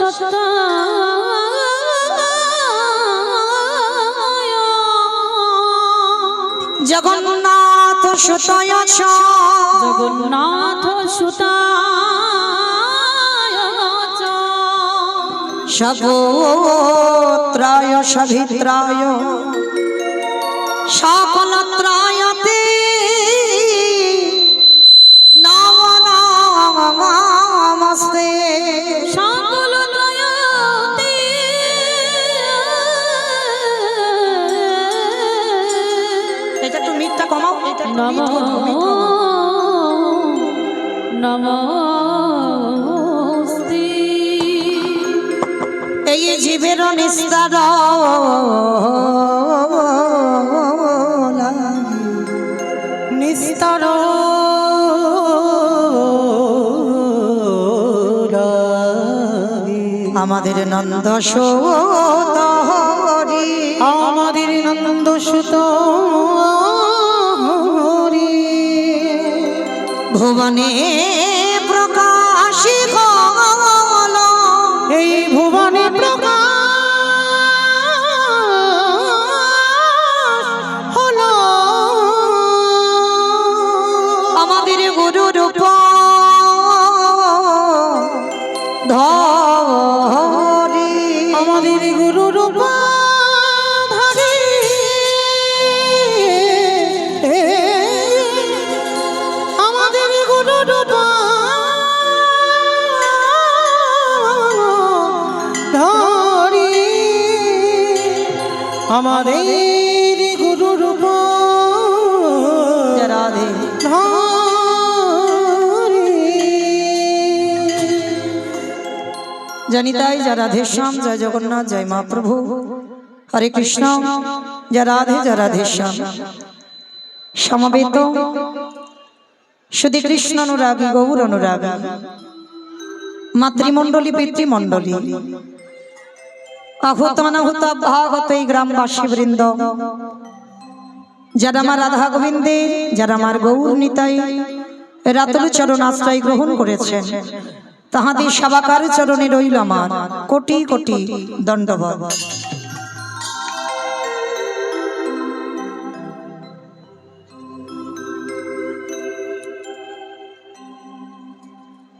সত্য জগন্নাথ সুতয় জগন্নাথ সুতায় সগোত্রায় সভিত্রায় সকলত্রায়তে নমো নমস্তে সকল ত্রয়তে এটা একটু মিটটা কমাও এটা নমো নমস্তে এই জীবের নিস্তার নিস্তার আমাদের নন্দ সোদরি আমাদের নন্দ সুতরি ভুবনে প্রকাশিত এই ভুবনে প্রকাশ হলো আমাদের গুরু রূপ ধরি আমাদের গুরু রূপ ধরি আমাদের গুরু রূপ ধরি আমাদের গুরু রূপ রাধে জনিতাই জয় রাধেশ্যাম জয় জগন্নাথ জয় মহাপ্রভু হরে কৃষ্ণ জয় রাধেশ্যাম সমবেত শুধু কৃষ্ণ অনুরাগী গৌর অনুরাগী মাতৃমণ্ডলী পিতৃমণ্ডলী আহুত অনাহুত ভাগত এই গ্রামবাসী বৃন্দ যারা আমার রাধা গোবিন্দের যারা আমার গৌর নিতাই রাতুল চরণ আশ্রয় গ্রহণ করেছেন তাহাদের সবাকার চরণে রইল আমার কোটি কোটি দণ্ডবত।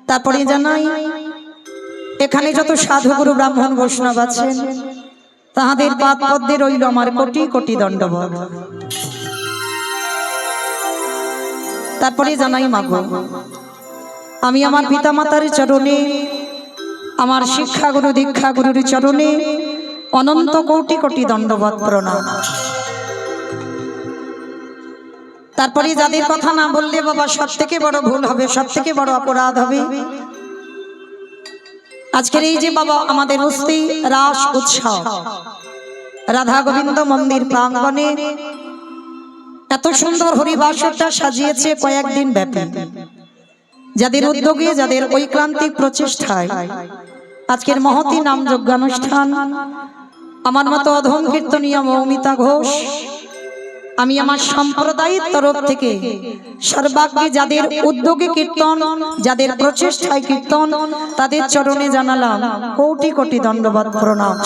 তারপরে জানাই এখানে যত সাধুগুরু ব্রাহ্মণ বৈষ্ণব আছেন তাহাদের পাদ পদ্মে রইল আমার কোটি কোটি দণ্ডবত। তারপরে জানাই মাগো আমি আমার পিতামাতার চরণে আমার শিক্ষাগুরু দীক্ষাগুরুর চরণে অনন্ত কোটি কোটি দণ্ডবত প্রণাম। তারপরে যাদের কথা না বললে বাবা সব থেকে বড় ভুল হবে, সব থেকে বড় অপরাধ হবে। আজকের এই যে বাবা আমাদের অস্তি রাস উৎসব রাধা গোবিন্দ মন্দির প্রাঙ্গণে এত সুন্দর হরিবাসরটা সাজিয়েছে কয়েকদিন ব্যাপী, যাদের উদ্যোগে যাদের ঐক্রান্তিক প্রচেষ্টায় আজকের মহতী নাম যজ্ঞানুষ্ঠান আমার মতো অধম কীর্তনীয় মৌমিতা ঘোষ আমি আমার সম্প্রদায়ের তরফ থেকে সর্বাগ্রে যাদের উদ্যোগে কীর্তন যাদের প্রচেষ্টায় কীর্তন তাদের চরণে জানালাম কোটি কোটি দণ্ডবত প্রণাম।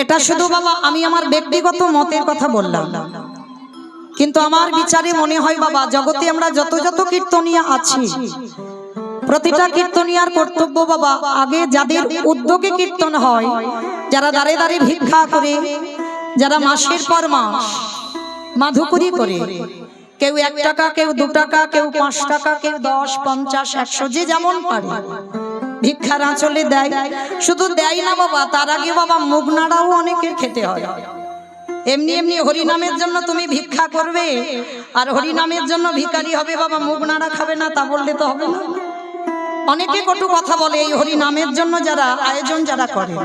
এটা শুধু বাবা আমি আমার ব্যক্তিগত মতের কথা বললাম, কিন্তু আমার বিচারে মনে হয় বাবা জগতে আমরা যত যত কীর্তনীয় আছি প্রতিটা কীর্তনীয়ার কর্তব্য বাবা আগে যাদের উদ্যোগে কীর্তন হয়, যারা দাঁড়ে দাঁড়ে ভিক্ষা করে, যারা মাসের পর মাস মাধুকরী করে, কেউ 1 টাকা কেউ 2 টাকা কেউ 5 টাকা কেউ 10 50 100 যে যেমন পারে ভিক্ষার আঁচলে দেয়। শুধু দেয় না বাবা, তার আগে বাবা মুখ নাড়াও অনেকের খেতে হয়। এমনি এমনি হরিনামের জন্য তুমি ভিক্ষা করবে আর হরিনামের জন্য ভিখারি হবে বাবা, মুখ নাড়া খাবে না তা বললে তো হবে না। অনেকে কটু কথা বলে এই হরিনামের জন্য যারা আয়োজন যারা করে।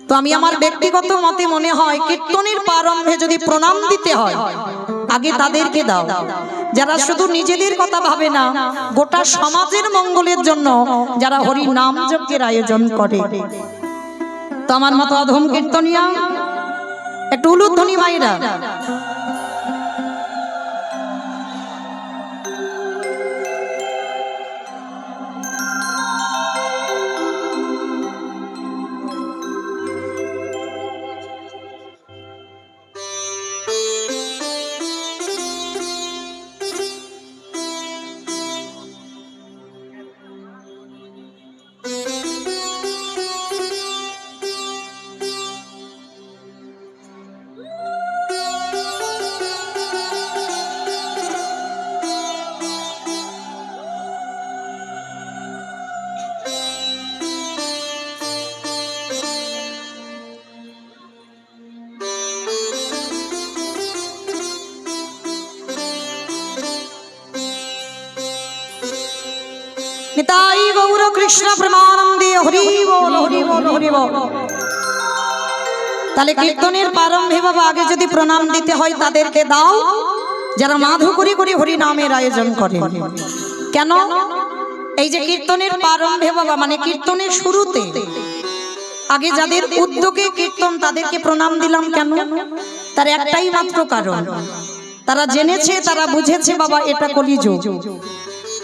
তো আমি আমার ব্যক্তিগত মতে মনে হয় কীর্তনের প্রারম্ভে যদি প্রণাম দিতে হয় আগে তাদেরকে দাও যারা শুধু নিজেদের কথা ভাবে না, গোটা সমাজের মঙ্গলের জন্য যারা হরি নাম যজ্ঞের আয়োজন করে। তো আমার মতো অধম কীর্তনিয়া একটু উলুধ্বনি মাইরা নিতাই গৌর কৃষ্ণ প্রেমানন্দে হরি বল হরি বল হরি বল। তাহলে কীর্তনের প্রারম্ভে বাবা আগে যদি প্রণাম দিতে হয় তাদেরকে দাও যারা মাধু করি করি হরি নামের আয়োজন করে। কেন? এই যে কীর্তনের প্রারম্ভে বাবা মানে কীর্তনের শুরুতে আগে যাদের উদ্যোগে কীর্তন তাদেরকে প্রণাম দিলাম কেন? তার একটাই মাত্র কারণ, তারা জেনেছে, তারা বুঝেছে বাবা এটা কলিযুগ।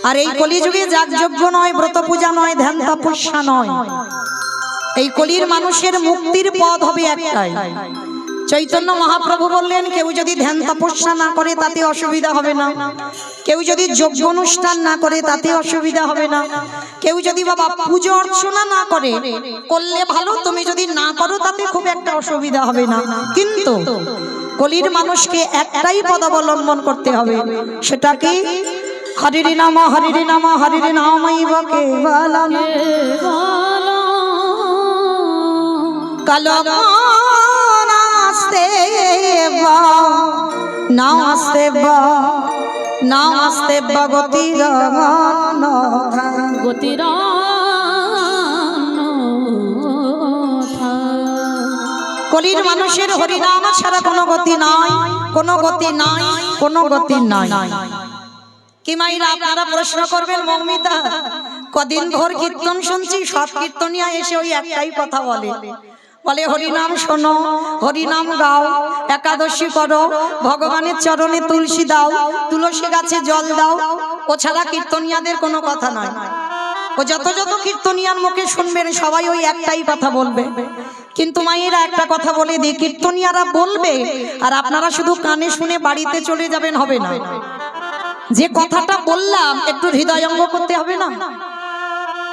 আর এই কলিযুগে যাগযজ্ঞ নয়, ব্রত পূজা নয়, ধ্যান তপস্যা নয়, এই কলির মানুষের মুক্তির পথ হবে একটাই। চৈতন্য মহাপ্রভু বললেন কেউ যদি ধ্যান তপস্যা না করে তাতে অসুবিধা হবে না, কেউ যদি যজ্ঞ অনুষ্ঠান না করে তাতে অসুবিধা হবে না, কেউ যদি বাবা পুজো অর্চনা না করে, করলে ভালো, তুমি যদি না করো তাতে খুব একটা অসুবিধা হবে না। কিন্তু কলির মানুষকে একটাই পদ অবলম্বন করতে হবে, সেটা কি? হরিরি নাম হরিরি নাম হরিরি নামাইব কেবলম কালো নাস্তে বা নাস্তে বা নাস্তে বা গতির কলির মানুষের হরিনাম ছাড়া কোনো গতি নাই, কোনো গতি নাই, কোনো গতি নাই। কি মাইরা আপনারা প্রশ্ন করবেন, মৌমিতা কদিন ভোর কীর্তন শুনছি, সব কীর্তনিয়া এসে ওই একটাই কথা বলে, বলে হরিনাম শোনো, হরিনাম গাও, একাদশী করো, ভগবানের চরণে তুলসী দাও, তুলসী গাছে জল দাও। ও ছাড়া কীর্তনিয়াদের কোনো কথা নয়। ও যত যত কীর্তনিয়ার মুখে শুনবেন সবাই ওই একটাই কথা বলবে। কিন্তু মায়েরা একটা কথা বলে দিই, কীর্তনিয়ারা বলবে আর আপনারা শুধু কানে শুনে বাড়িতে চলে যাবেন হবে না। যে কথাটা বললাম একটু হৃদয়ঙ্গ করতে হবে না?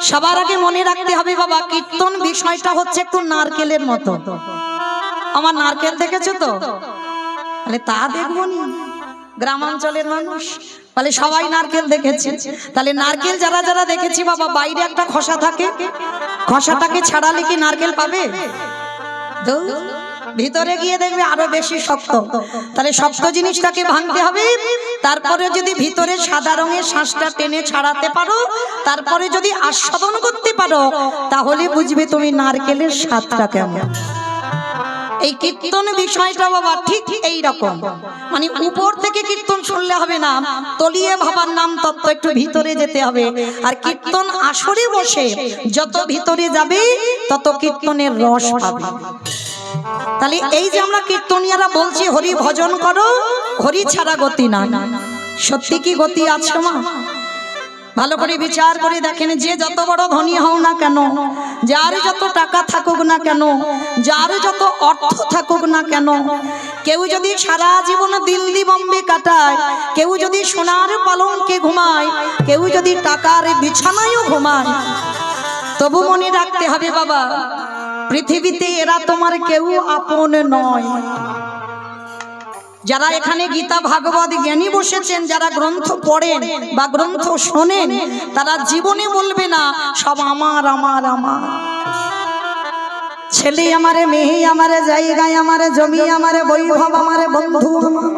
সবার আগে মনে রাখতে হবে বাবা, কীর্তন বিষয়টা হচ্ছে একটু নারকেলের মতো। আমার নারকেল দেখেছো তো? তাহলে তা দেখবো নি, গ্রামাঞ্চলের মানুষ বলে সবাই নারকেল দেখেছে। তাহলে নারকেল যারা যারা দেখেছি বাবা, বাইরে একটা খোসা থাকে, খোসাটাকে ছাড়ালে কি নারকেল পাবে? ভিতরে গিয়ে দেখবে আরো বেশি শক্ত। তাহলে শক্ত জিনিসটাকে ভাঙতে হবে, তারপরে যদি ভিতরে সাদা রঙের শ্বাসটা টেনে ছাড়াতে পারো, তারপরে যদি আস্বাদন করতে পারো, তাহলে বুঝবে তুমি নারকেলের স্বাদটা কেমন। এই কীর্তন বিষয়টা বাবা ঠিক এই রকম, মানে উপর থেকে কীর্তন শুনলে হবে না, তলিয়ে ভাবার নাম তত্ত্ব একটু ভিতরে যেতে হবে। আর কীর্তন আসরে বসে যত ভিতরে যাবে তত কীর্তনের রস পাবে। তাহলে এই যে আমরা কীর্তনিয়ারা বলছি হরি ভজন করো, হরি ছাড়া গতি নাই, সত্যি কি গতি আছে মা? ভালো করে বিচার করে দেখেন, যে যত বড় ধনী হও না কেন, যার যত টাকা থাকুক না কেন, যার যত অর্থ থাকুক না কেন, কেউ যদি সারা জীবন দিল্লি বোম্বে কাটায়, কেউ যদি সোনার পালঙ্কে ঘুমায়, কেউ যদি টাকার বিছানায়ও ঘুমায়, তবু মনে রাখতে হবে বাবা, পৃথিবীতে এরা তোমার কেউ আপন নয়। যারা এখানে গীতা ভাগবত জ্ঞানী বসেছেন, যারা গ্রন্থ পড়েন বা গ্রন্থ শোনেন, তারা জীবনে বলবে না সব আমার আমার আমার, ছেলে আমারে, মেয়ে আমারে, জায়গায় আমারে, জমি আমারে, বৈভব আমারে, বন্ধু আমার।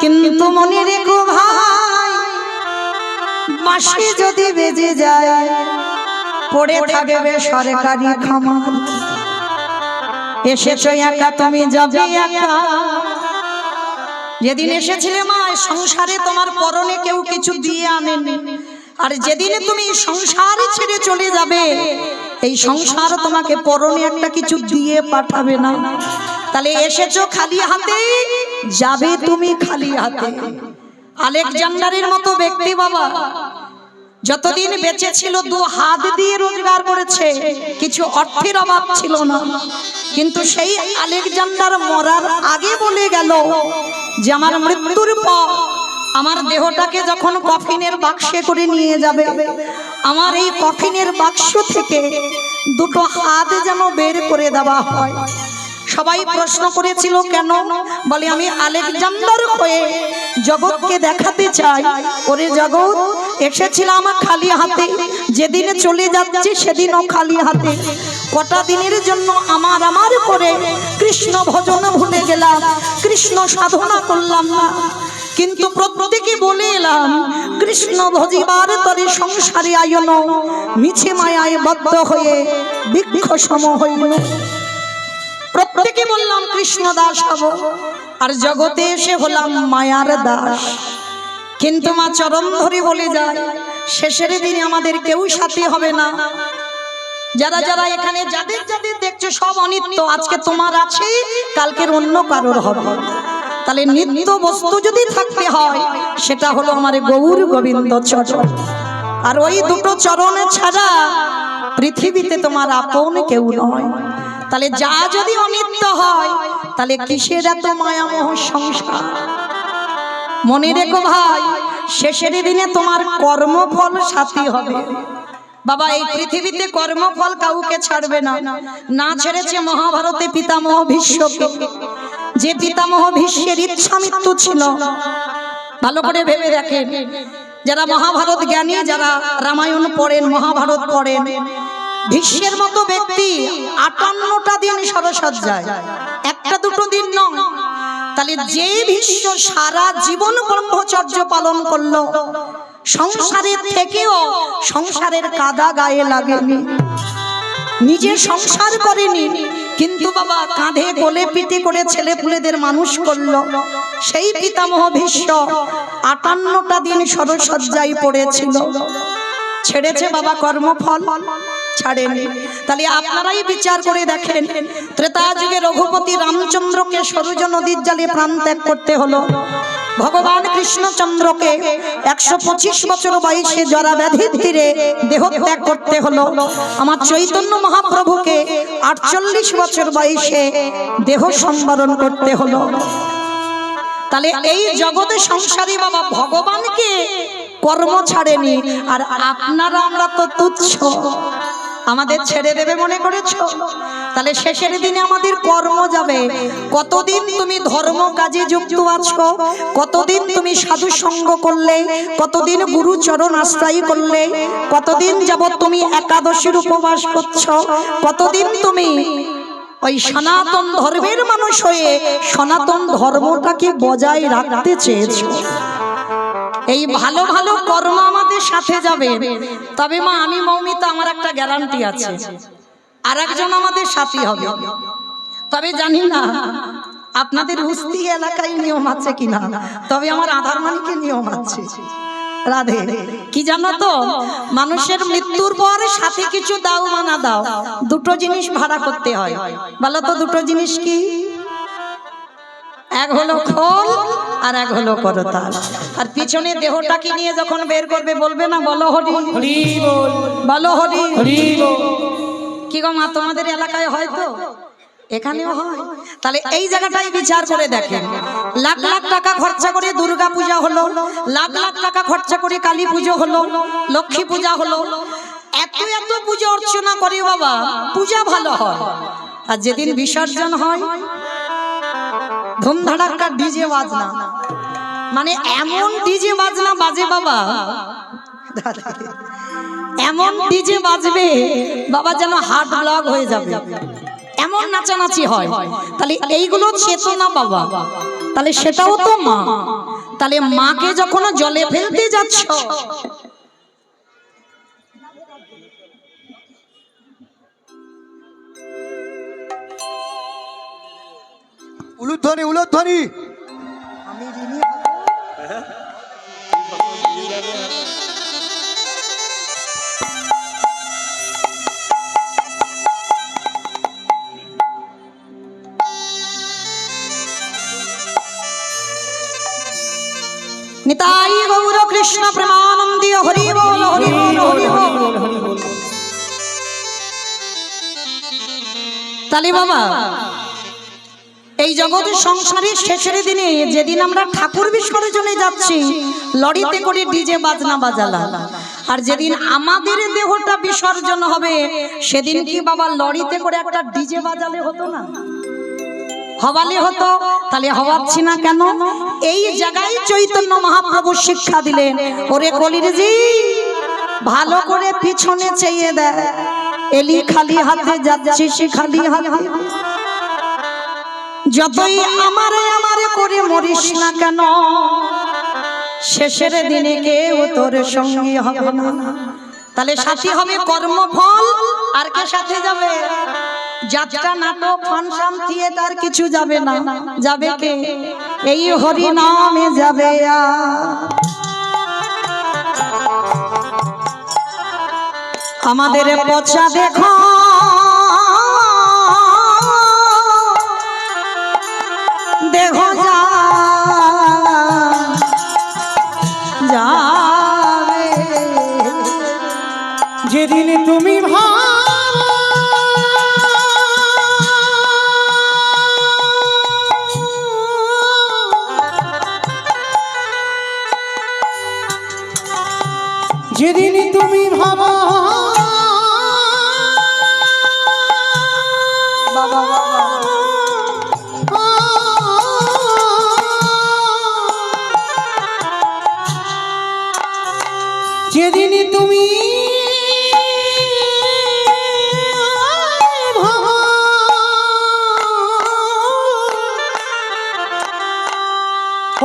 কিন্তু মনে রেখো ভাই, বাঁশি যদি বেজে যায় পড়ে থাকবে সরকারি খামার। এসেছো একা, তুমি যাবে একা। যেদিন এসেছিলে মা সংসারে, তোমার পরনে কেউ কিছু দিয়ে আনেনি, আর যেদিনে তুমি সংসার ছেড়ে চলে যাবে, এই সংসার তোমাকে পরনে একটা কিছু দিয়ে পাঠাবে না। তাহলে এসেছো খালি হাতে, যাবে তুমি খালি হাতে। আলেকজান্ডারের মতো ব্যক্তি বাবা যতদিন বেঁচে ছিল 2 হাত দিয়ে রোজগার করেছে, কিছু অর্থের অভাব ছিল না। কিন্তু সেই আলেকজান্ডার মরার আগে বলে গেল যে আমার মৃত্যুর পর আমার দেহটাকে যখন কফিনের বাক্সে করে নিয়ে যাবে, আমার এই কফিনের বাক্স থেকে 2 হাত যেন বের করে দেওয়া হয়। সবাই প্রশ্ন করেছিল কেন? বলে আমি আলেকজান্ডার হয়ে জগৎকে দেখাতে চাই, ওরে জগৎ এসেছিলাম খালি হাতে, যেদিনে চলে যাচ্ছে সেদিনও খালি হাতে। কটা দিনের জন্য আমার আমার করে কৃষ্ণ ভজন ভুলে গেলাম, কৃষ্ণ সাধনা করলাম না। কিন্তু প্রত্যেকে বলে এলাম কৃষ্ণ ভজিবার তরে সংসারে আয়ন, মিছে মায়ায় বদ্ধ হয়ে বৃক্ষ সম হইল। প্রত্যেকে বললাম কৃষ্ণ দাস হব, আর জগতে এসে হলাম মায়ার দাস। কিন্তু মা চরণ ধরে বলে যায় শেষের দিনে আমাদের কেউ সাথী হবে না। যারা যারা এখানে যাদের যাদের দেখছো সব অনিত্য, আজকে তোমার আছে কালকের অন্য কারোর হবে। তাহলে নিত্য বস্তু যদি থাকতে হয় সেটা হলো আমার গৌর গোবিন্দ চরণ, আর ওই দুটো চরণ ছাড়া পৃথিবীতে তোমার আপন কেউ নয়। তাহলে যা যদি অনিত্য হয় তাহলে কিসের এত মায়ামোহ সংসার? মনে রেখো ভাই, শেষের দিনে তোমার কর্মফল সাথী হবে। বাবা এই পৃথিবীতে কর্মফল কাউকে ছাড়বে না। না ছেড়েছে মহাভারতে পিতামহ ভীষ্মকে, যে পিতামহ ভীষ্মের ইচ্ছা মৃত্যু ছিল। ভালো করে ভেবে দেখেন, যারা মহাভারত জ্ঞানী, যারা রামায়ণ পড়েন, মহাভারত পড়েন, ভীষ্মের মতো ব্যক্তি 58টা দিন সরসজ্জায়, একটা দুটো দিন নয়। তাহলে যে ভীষ্ম সারা জীবন ব্রহ্মচর্য পালন করলো, সংসারের থেকেও সংসারের কাদা গায়ে লাগেনি, নিজে সংসার করেনি, কিন্তু বাবা কাঁধে কোলে পিঠে করে ছেলে পুলেদের মানুষ করলো। সেই পিতামহ ভীষ্ম 58টা দিন সরসজ্জায় পড়েছিল। ছেড়েছে বাবা কর্মফল? ছাড়েনি। তাহলে আপনারাই বিচার করে দেখেন, ত্রেতা যুগে রঘুপতি রামচন্দ্রকে সরযূ নদীর জলে প্রাণ ত্যাগ করতে হলো। ভগবান কৃষ্ণচন্দ্রকে 125 বছর বয়সে জরা ব্যাধির তীরে দেহ ত্যাগ করতে হলো। আমার চৈতন্য মহাপ্রভুকে 48 বছর বয়সে দেহ সম্বরণ করতে হলো। তাহলে এই জগতে সংসারী বাবা ভগবানকে কর্ম ছাড়েনি, আর আপনারা আমরা তো তুচ্ছ, আমাদের ছেড়ে দেবে মনে করেছো? তাহলে শেষের দিনে আমাদের কর্ম যাবে। কতদিন তুমি ধর্ম কাজে যুক্ত আছো, কতদিন তুমি সাধু সঙ্গ করলে, কতদিন গুরু চরণ আশ্রয় করলে, কতদিন যাবত তুমি একাদশীর উপবাস করছো, কতদিন তুমি ওই সনাতন ধর্মের মানুষ হয়ে সনাতন ধর্মটাকে বজায় রাখতে চেয়েছো। এই ভালো ভালো কর্ম আমাদের সাথে যাবে। তবে মা আমি মৌমিতা, আমার একটা গ্যারান্টি আছে, আর একজন আমাদের সাথী হবে। তবে জানি না আপনাদের হুস্তি এলাকায় নিয়ম আছে কিনা, তবে আমার আধারমানিকে নিয়ম আছে। রাধে কি জানো তো, মানুষের মৃত্যুর পর সাথে কিছু দাও বা না দাও, দুটো জিনিস ভাড়া করতে হয়। বলো তো দুটো জিনিস কি? এক হলো খোল আর এক হলো করতাল। আর পিছনে দেহটাকে নিয়ে যখন বের করবে বলবে না বলো হরি হরি বল, বলো হরি হরি বল। কি গো মা তোমাদের এলাকায় হয় তো? এখানেও হয়। তাহলে এই জায়গাটাই বিচার করে দেখেন, লাখ লাখ টাকা খরচা করে দুর্গা পূজা হলো, লাখ লাখ টাকা খরচা করে কালী পুজো হলো, লক্ষ্মী পূজা হলো, এত এত পূজা অর্চনা করে বাবা, পূজা ভালো হয়। আর যেদিন বিসর্জন হয় ধুমধাড়াক্কা ডিজে বাজনা, মানে এমন ডিজে বাজনা বাজে বাবা, এমন ডিজে বাজবে বাবা যেন হার্ট ব্লক হয়ে যাবে, এমন নাচানাচি হয়। তাহলে এইগুলো চেতনা বাবা, তাহলে সেটাও তো মা। তাহলে মাকে যখন জলে ফেলতে যাচ্ছ, উলুধ্বনি উলুধ্বনি। নিতাই গৌর কৃষ্ণ প্রেমানন্দী হরি বল হরি বল হরি বল। তাহলে বাবা এই জগতের সংসারের শেষের দিনে যেদিন আমরা ঠাকুর বিসর্জনে যাচ্ছি, লরিতে করে ডিজে বাজনা বাজালাম, আর যেদিন আমাদের দেহটা বিসর্জন হবে সেদিন কি বাবা লরিতে করে একটা ডিজে বাজালে হতো না? হওয়ালে হতো। তাহলে হওয়াচ্ছি না কেন? এই জায়গায় চৈতন্য মহাপ্রভু শিক্ষা দিলেন, ওরে কলির জি ভালো করে পিছনে চেয়ে দেয়, এলি খালি হাতে যাচ্ছিস খালি হাতে, যতই আমারে আমারে করে মরিস না কেন, শেষের দিনে কেউ তোর সঙ্গী হবে না। তাহলে সাথী হবে কর্মফল, আর কে সাথে যাবে? যাত্রা, নাটক, ফাংশন, থিয়েটার কিছু যাবে না। যাবে কে? এই হরি নামে যাবে। আমাদের পচা দেখো দেখো যাবে যেদিন তুমি যেদিন তুমি ভাবো বাবা যেদিন তুমি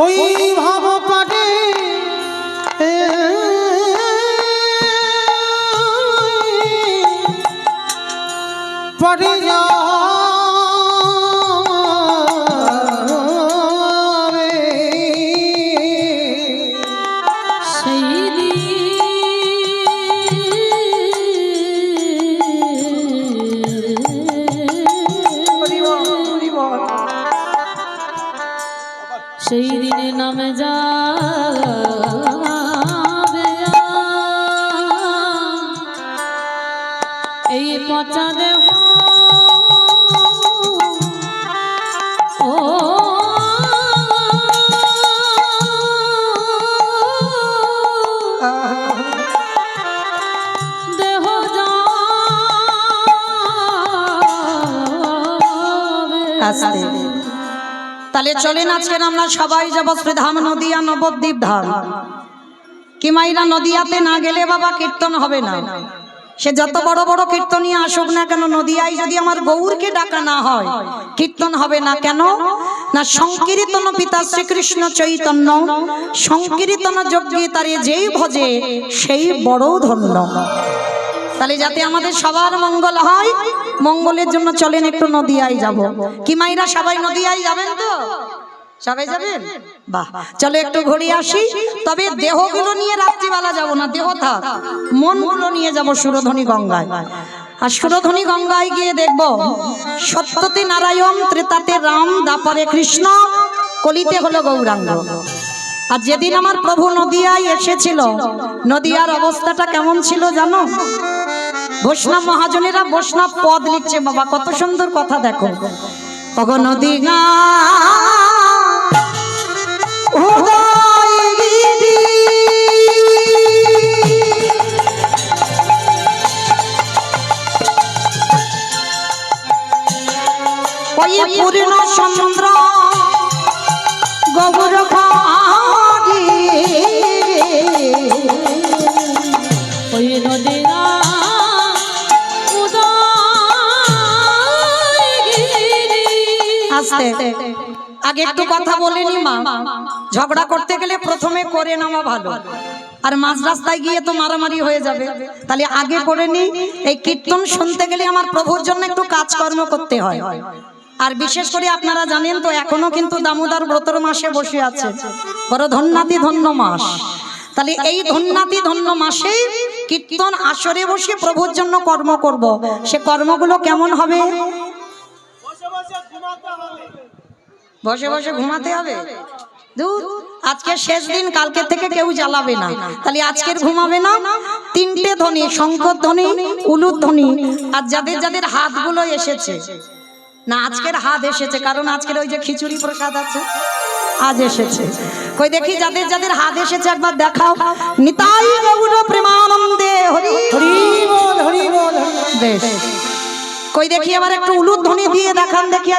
ওই ভাব পাটে পড়ে যাবে সেই সেই দিনে নামে যাবে এই পচা দেহ ও দেহ আস্তে। তাহলে চলেন আজকের আমরা সবাই যাব শ্রীধাম নদিয়া নবদ্বীপ ধাম। কি মাইরা নদিয়াতে না গেলে বাবা কীর্তন হবে না। সে যত বড় বড় কীর্তনিয়া আসুক না কেন, নদিয়ায় যদি আমার গৌরকে ডাকা না হয় কীর্তন হবে না। কেন না? সংকীর্তন পিতা শ্রীকৃষ্ণ চৈতন্য, সংকীর্তন যজ্ঞে তারে যেই ভজে সেই বড় ধন্য। তাহলে যাতে আমাদের সবার মঙ্গল হয়, মঙ্গলের জন্য চলেন একটু নদিয়ায় যাব। কি মাইরা সবাই নদিয়ায় যাবেন তো? সবাই যাবেন? বাহ, চলো একটু ঘুরে আসি। তবে দেহগুলো নিয়ে রাত্রিবেলা যাব না, দেহ থাক, মনগুলো নিয়ে যাব সুরধনী গঙ্গায়। আর সুরধনী গঙ্গায় গিয়ে দেখব সত্যতে নারায়ণ, ত্রেতাতে রাম, দ্বাপরে কৃষ্ণ, কলিতে হলো গৌরাঙ্গ। আর যেদিন আমার প্রভু নদিয়ায় এসেছিল, নদিয়ার অবস্থাটা কেমন ছিল জানো? বৈষ্ণব মহাজনেরা বৈষ্ণব পদ লিখছে বাবা, কত সুন্দর কথা দেখো। ওগো নদিয়া ওই পূর্ণ চন্দ্র গৌর ঘাটি ওই নদীরা আস্তে আগে একটু কথা বলেনি মা। ঝগড়া করতে গেলে প্রথমে করে নেওয়া ভালো, আর মাঝ রাস্তায় গিয়ে তো মারামারি হয়ে যাবে। তাহলে আগে করে নি। এই কীর্তন শুনতে গেলে আমার প্রভুর জন্য একটু কাজকর্ম করতে হয়। আর বিশেষ করে আপনারা জানেন তো এখনো কিন্তু দামোদর ব্রতর মাসে বসে আছে, বড় ধন্যাতি ধন্য মাস। তাহলে এই ধন্যাতি ধন্য মাসে কীর্তন আসরে বসে প্রভুর জন্য কর্ম করব। সে কর্মগুলো কেমন হবে? বসে বসে ঘুমাতে হবে। আজকে শেষ দিন, কালকে থেকে কেউ জ্বালাবে না। তাহলে আজকের ঘুমাবে না। তিনটে ধ্বনি, শঙ্কর ধ্বনি, উলুর ধ্বনি। আর যাদের যাদের হাতগুলো এসেছে না, আজকের হাত এসেছে, কারণ আজকের ওই যে খিচুড়ি প্রসাদ আছে আজ এসেছে। কই দেখি যাদের যাদের হাত এসেছে একবার দেখাও। নিতাই গৌর প্রেমানন্দে হরি হরি বল হরি বল। বেশ, কই দেখি আবার একটু উলুর ধ্বনি দিয়ে দেখান দেখি।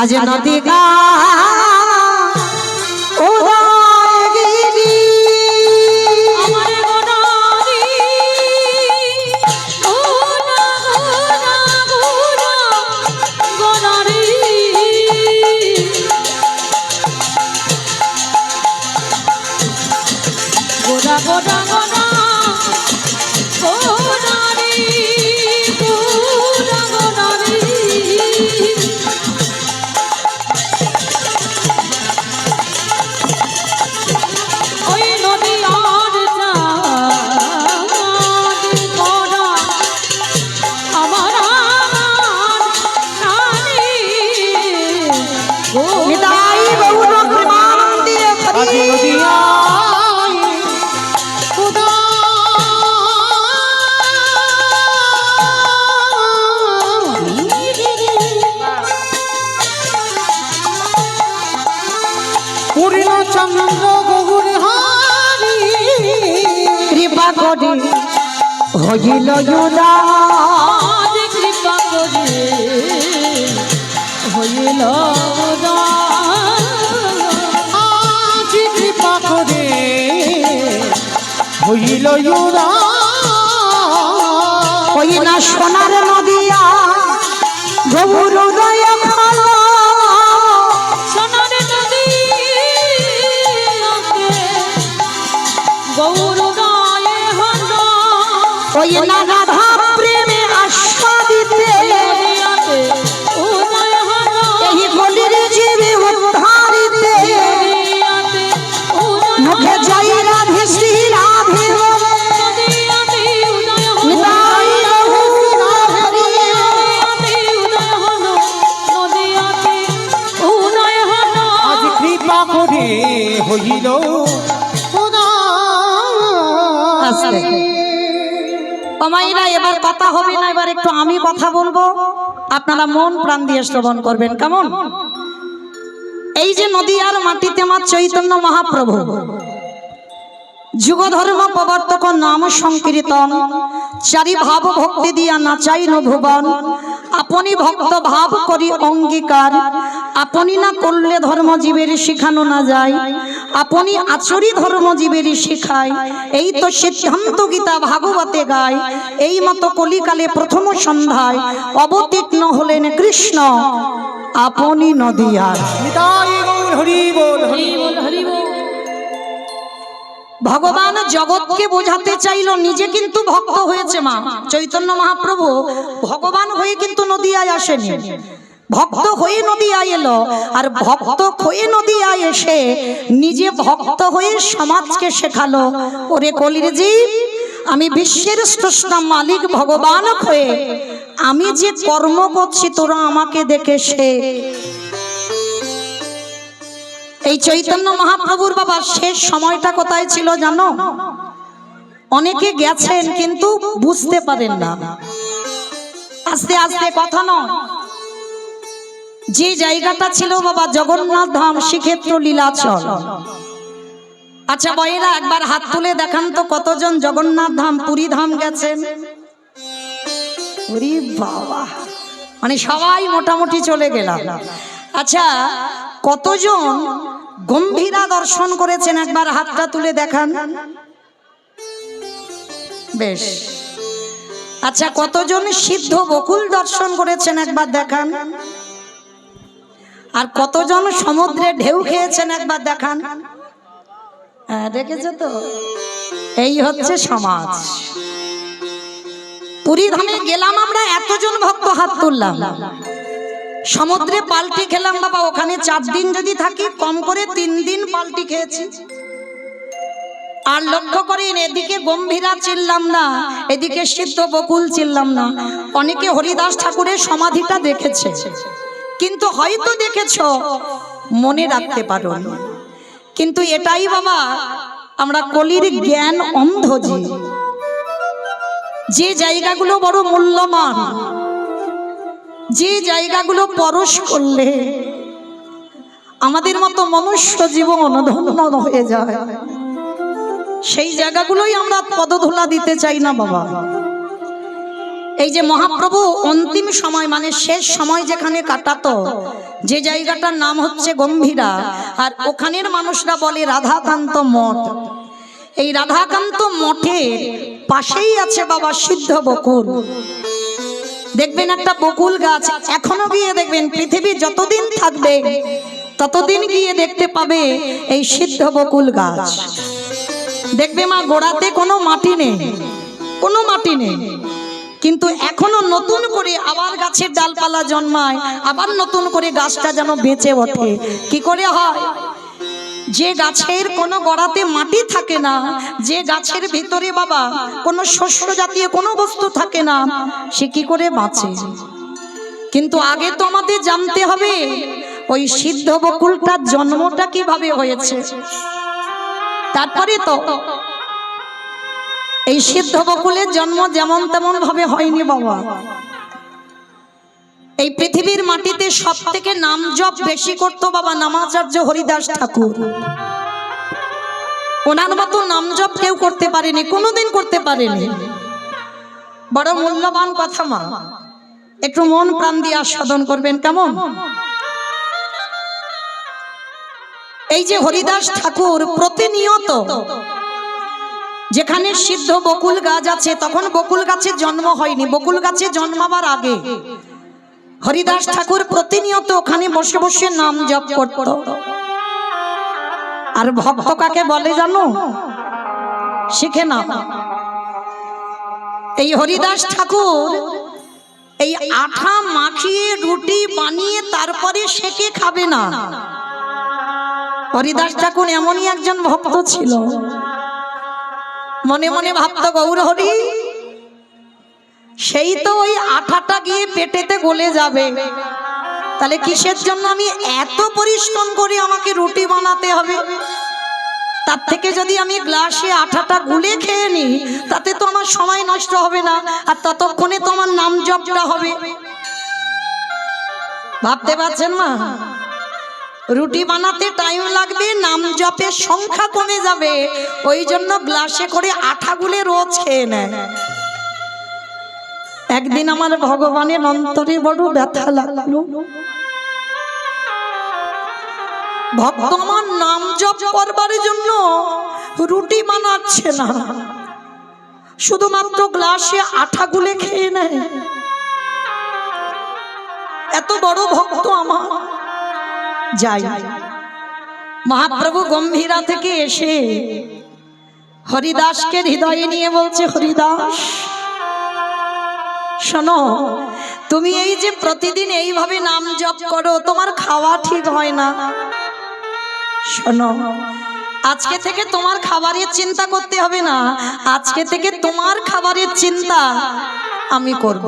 আজ নদী গা উদয়গিরি আমার গোনারি গোনা গোনা গোনা গোনারি করি হইল উদাস। আজ কৃপা করে হইল আজ কৃপা করে হইল ওই না সোনার নদিয়া গৌর উদয় ভালো। সোনার নদী গৌরগায়ে হল ওই না রাধা প্রেমে আস্বাদিতে নদিয়াতে উদয় হল এই গলির জীবে উদ্ধারিতে নদিয়াতে উদয় মুখে জয় রাধে শ্রী রাধে নদিয়াতে উদয় হল নিতাই নদিয়াতে উদয় হল নদিয়াতে উদয় হল আজ কৃপা করে হইল মাইরা এবার কথা হবে না, এবার একটু আমি কথা বলবো, আপনারা মন প্রাণ দিয়ে শ্রবণ করবেন কেমন। এই যে নদিয়ার মাটিতে আমার চৈতন্য মহাপ্রভু যুগ ধর্ম প্রবর্তক নাম সংকীর্তন চারি ভাব ভক্তি দিয়া নাচাইন ভুবন। আপনি ভক্ত ভাব করি অঙ্গীকার, আপনি না করলে ধর্মজীবের শিখানো না যায়, আপনি আচরি ধর্মজীবের শিখায়। এই তো সিদ্ধান্ত গীতা ভাগবতে গায়, এই মতো কলিকালে প্রথম সন্ধ্যায় অবতীর্ণ হলেন কৃষ্ণ আপনি নদিয়ার। নিতাই গৌর হরি বল হরি হরি বল হরি বল ভগবান জগৎকে বোঝাতে চাইলো, নিজে কিন্তু ভক্ত হয়েছে মা চৈতন্য মহাপ্রভু। ভগবান হয়ে কিন্তু নদিয়ায় আসেনি, ভক্ত হয়ে নদিয়ায় এলো। আর ভক্ত হয়ে নদিয়ায় এসে নিজে ভক্ত হয়ে সমাজকে শেখালো, ওরে কলির জীব, আমি বিশ্বের স্রষ্টা মালিক ভগবান হয়ে আমি যে কর্ম করছি তোরা আমাকে দেখে শেখ। এই চৈতন্য মহাপ্রভুর বাবা শেষ সময়টা কোথায় ছিল জানো? অনেকে গেছেন কিন্তু বুঝতে পারেন না, আস্তে আস্তে কথা নয়। যে জায়গাটা ছিল বাবা জগন্নাথ ধাম শ্রীক্ষেত্র লীলাচল। আচ্ছা বয়েরা একবার হাত তুলে দেখান তো কতজন জগন্নাথ ধাম পুরী ধাম গেছেন? ওরে বাবা, মানে সবাই মোটামুটি চলে গেলাম। আচ্ছা কতজন গম্ভীরা দর্শন করেছেন একবার হাতটা তুলে দেখান। বেশ। আচ্ছা কতজন সিদ্ধ বকুল দর্শন করেছেন একবার দেখান। আর কতজন সমুদ্রে ঢেউ খেয়েছেন একবার দেখান। হ্যাঁ দেখেছো তো, এই হচ্ছে সমাজ। পুরী ধামে গেলাম আমরা, এতজন ভক্ত হাত তুললাম। সমুদ্রে পাল্টি খেলাম বাবা, ওখানে 4 দিন যদি থাকি কম করে 3 দিন পাল্টি খেয়েছি। আর লক্ষ্য করেন এদিকে গম্ভীরা চিনলাম না, এদিকে সিদ্ধ বকুল চিনলাম না। অনেকে হরিদাস ঠাকুরের সমাধিটা দেখেছে, কিন্তু হয়তো দেখেছ মনে রাখতে পারো। কিন্তু এটাই বাবা আমরা কলির জ্ঞান অন্ধ। যে জায়গাগুলো বড় মূল্যবান, যে জায়গাগুলো পরশ করলে আমাদের মতো মনুষ্য জীবন ধন্য হয়ে যায়, সেই জায়গাগুলোই আমরা পদধূলা দিতে চাই না বাবা। এই যে মহাপ্রভু অন্তিম সময় মানে শেষ সময় যেখানে কাটাতো, যে জায়গাটার নাম হচ্ছে গম্ভীরা, আর ওখানের মানুষরা বলে রাধাকান্ত মঠ। এই রাধাকান্ত মঠের পাশেই আছে বাবা সিদ্ধ বকুল। দেখবেন একটা বকুল গাছ, এখনো গিয়ে দেখবেন পৃথিবী যতদিন থাকবে ততদিন গিয়ে দেখতে পাবে এই সিদ্ধ বকুল গাছ। দেখবে মা গোড়াতে কোনো মাটি নেই, কোনো মাটি নেই, কিন্তু এখনো নতুন করে আবার গাছের ডালপালা জন্মায়, আবার নতুন করে গাছটা যেন বেঁচে ওঠে। কি করে হয়? যে গাছের কোনো গোড়াতে মাটি থাকে না, যে গাছের ভিতরে বাবা কোনো শস্য জাতীয় কোনো বস্তু থাকে না, সে কি করে বাঁচে? কিন্তু আগে তো আমাদের জানতে হবে ওই সিদ্ধ বকুলটার জন্মটা কিভাবে হয়েছে। তারপরে তো এই সিদ্ধ বকুলের জন্ম যেমন তেমন ভাবে হয়নি বাবা। এই পৃথিবীর মাটিতে সব থেকে নাম জপ বেশি করতো বাবা নামাচার্য হরিদাস ঠাকুর। ওনার মতো নাম জপ কেউ করতে পারেনি, কোনোদিন করতে পারেনি। বড় মূল্যবান কথা মা, একটু মন প্রাণ দিয়ে আস্বাদন করবেন কেমন? এই যে হরিদাস ঠাকুর প্রতিনিয়ত যেখানে সিদ্ধ বকুল গাছ আছে, তখন বকুল গাছের জন্ম হয়নি, বকুল গাছে জন্মাবার আগে হরিদাস ঠাকুর প্রতিনিয়ত ওখানে বসে বসে নাম জপ করত। আর ভক্ত কাকে বলে জানো? শিখে না। এই হরিদাস ঠাকুর এই আঠা মাখিয়ে রুটি বানিয়ে তারপরে সেকে খাবে না। হরিদাস ঠাকুর এমনই একজন ভক্ত ছিল, মনে মনে ভাবতো গৌর হরি সেই তো ওই আঠাটা গিয়ে পেটেতে গলে যাবে, তাহলে কিসের জন্য আমি এত পরিশ্রম করে আমাকে রুটি বানাতে হবে? তার থেকে যদি আমি গ্লাসে আঠাটা গুলে খেয়ে নিই তাতে তো আমার সময় নষ্ট হবে না, আর ততক্ষণে তো আমার নাম জপটা হবে। ভাবতে পারছেন মা? রুটি বানাতে টাইম লাগবে, নাম জপের সংখ্যা কমে যাবে, ওই জন্য গ্লাসে করে আঠা গুলে রোজ খেয়ে নেয়। একদিন আমার ভগবানের অন্তরে বড় ব্যথা লাগলো, ভক্ত আমার নাম জপ করবার জন্য রুটি বানাচ্ছে না, শুধুমাত্র গ্লাসে আঠা গুলে খেয়ে নেয়। এত বড় ভক্ত আমার। যাই, মহাপ্রভু গম্ভীরা থেকে এসে হরিদাসকে হৃদয়ে নিয়ে বলছে, হরিদাস শোনো, তুমি এই যে প্রতিদিন এইভাবে নাম জপ করো, তোমার খাওয়া ঠিক হয় না। শোনো, আজকে থেকে তোমার খাবারের চিন্তা করতে হবে না, আজকে থেকে তোমার খাবারের চিন্তা আমি করব।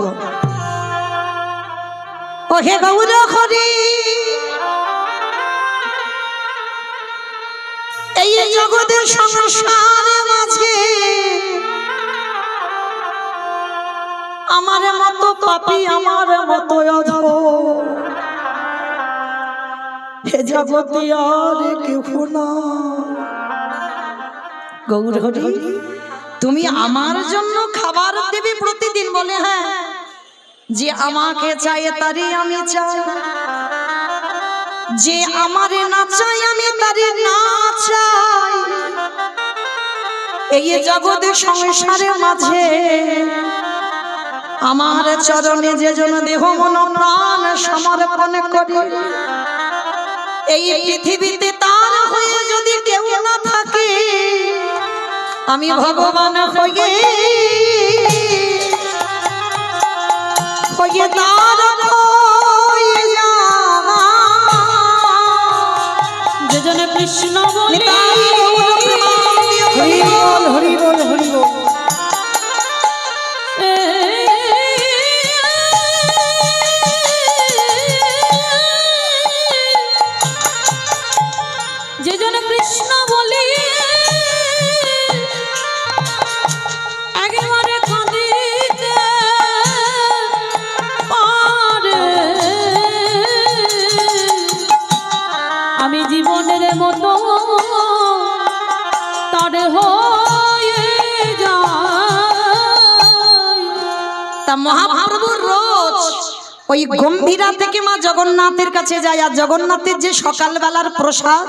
ও হে গৌর হরি, এই জগতের সংসার মাঝে আমার মতো পাপী, আমার মতো অধম হে জগতে আর কেহ না। গৌর হরি, তুমি আমার জন্য খাবার দেবে প্রতিদিন? বলে হ্যাঁ, যে আমাকে চায় তারে আমি চাই, যে আমারে না চাই আমি তারে না চাই। এই জগতের সংসারের মাঝে আমার চরণে যে জন দেহ মন প্রাণ সমর্পণ করে, এই পৃথিবীতে তার হয়ে যদি কেউ না থাকে, আমি ভগবান হয়ে তার হয়ে যাব। যে জনে কৃষ্ণ বলে হরি বল, হরি বল, হরি বল। যে জনে কৃষ্ণ বলি একেবারে কাঁদিতে পারে, আমি জীবনের মতো তার হয়ে যাই। তা মহাপ্রভু রোজ ওই গম্ভীরা থেকে মা জগন্নাথের কাছে যায়, আর জগন্নাথের যে সকালবেলার প্রসাদ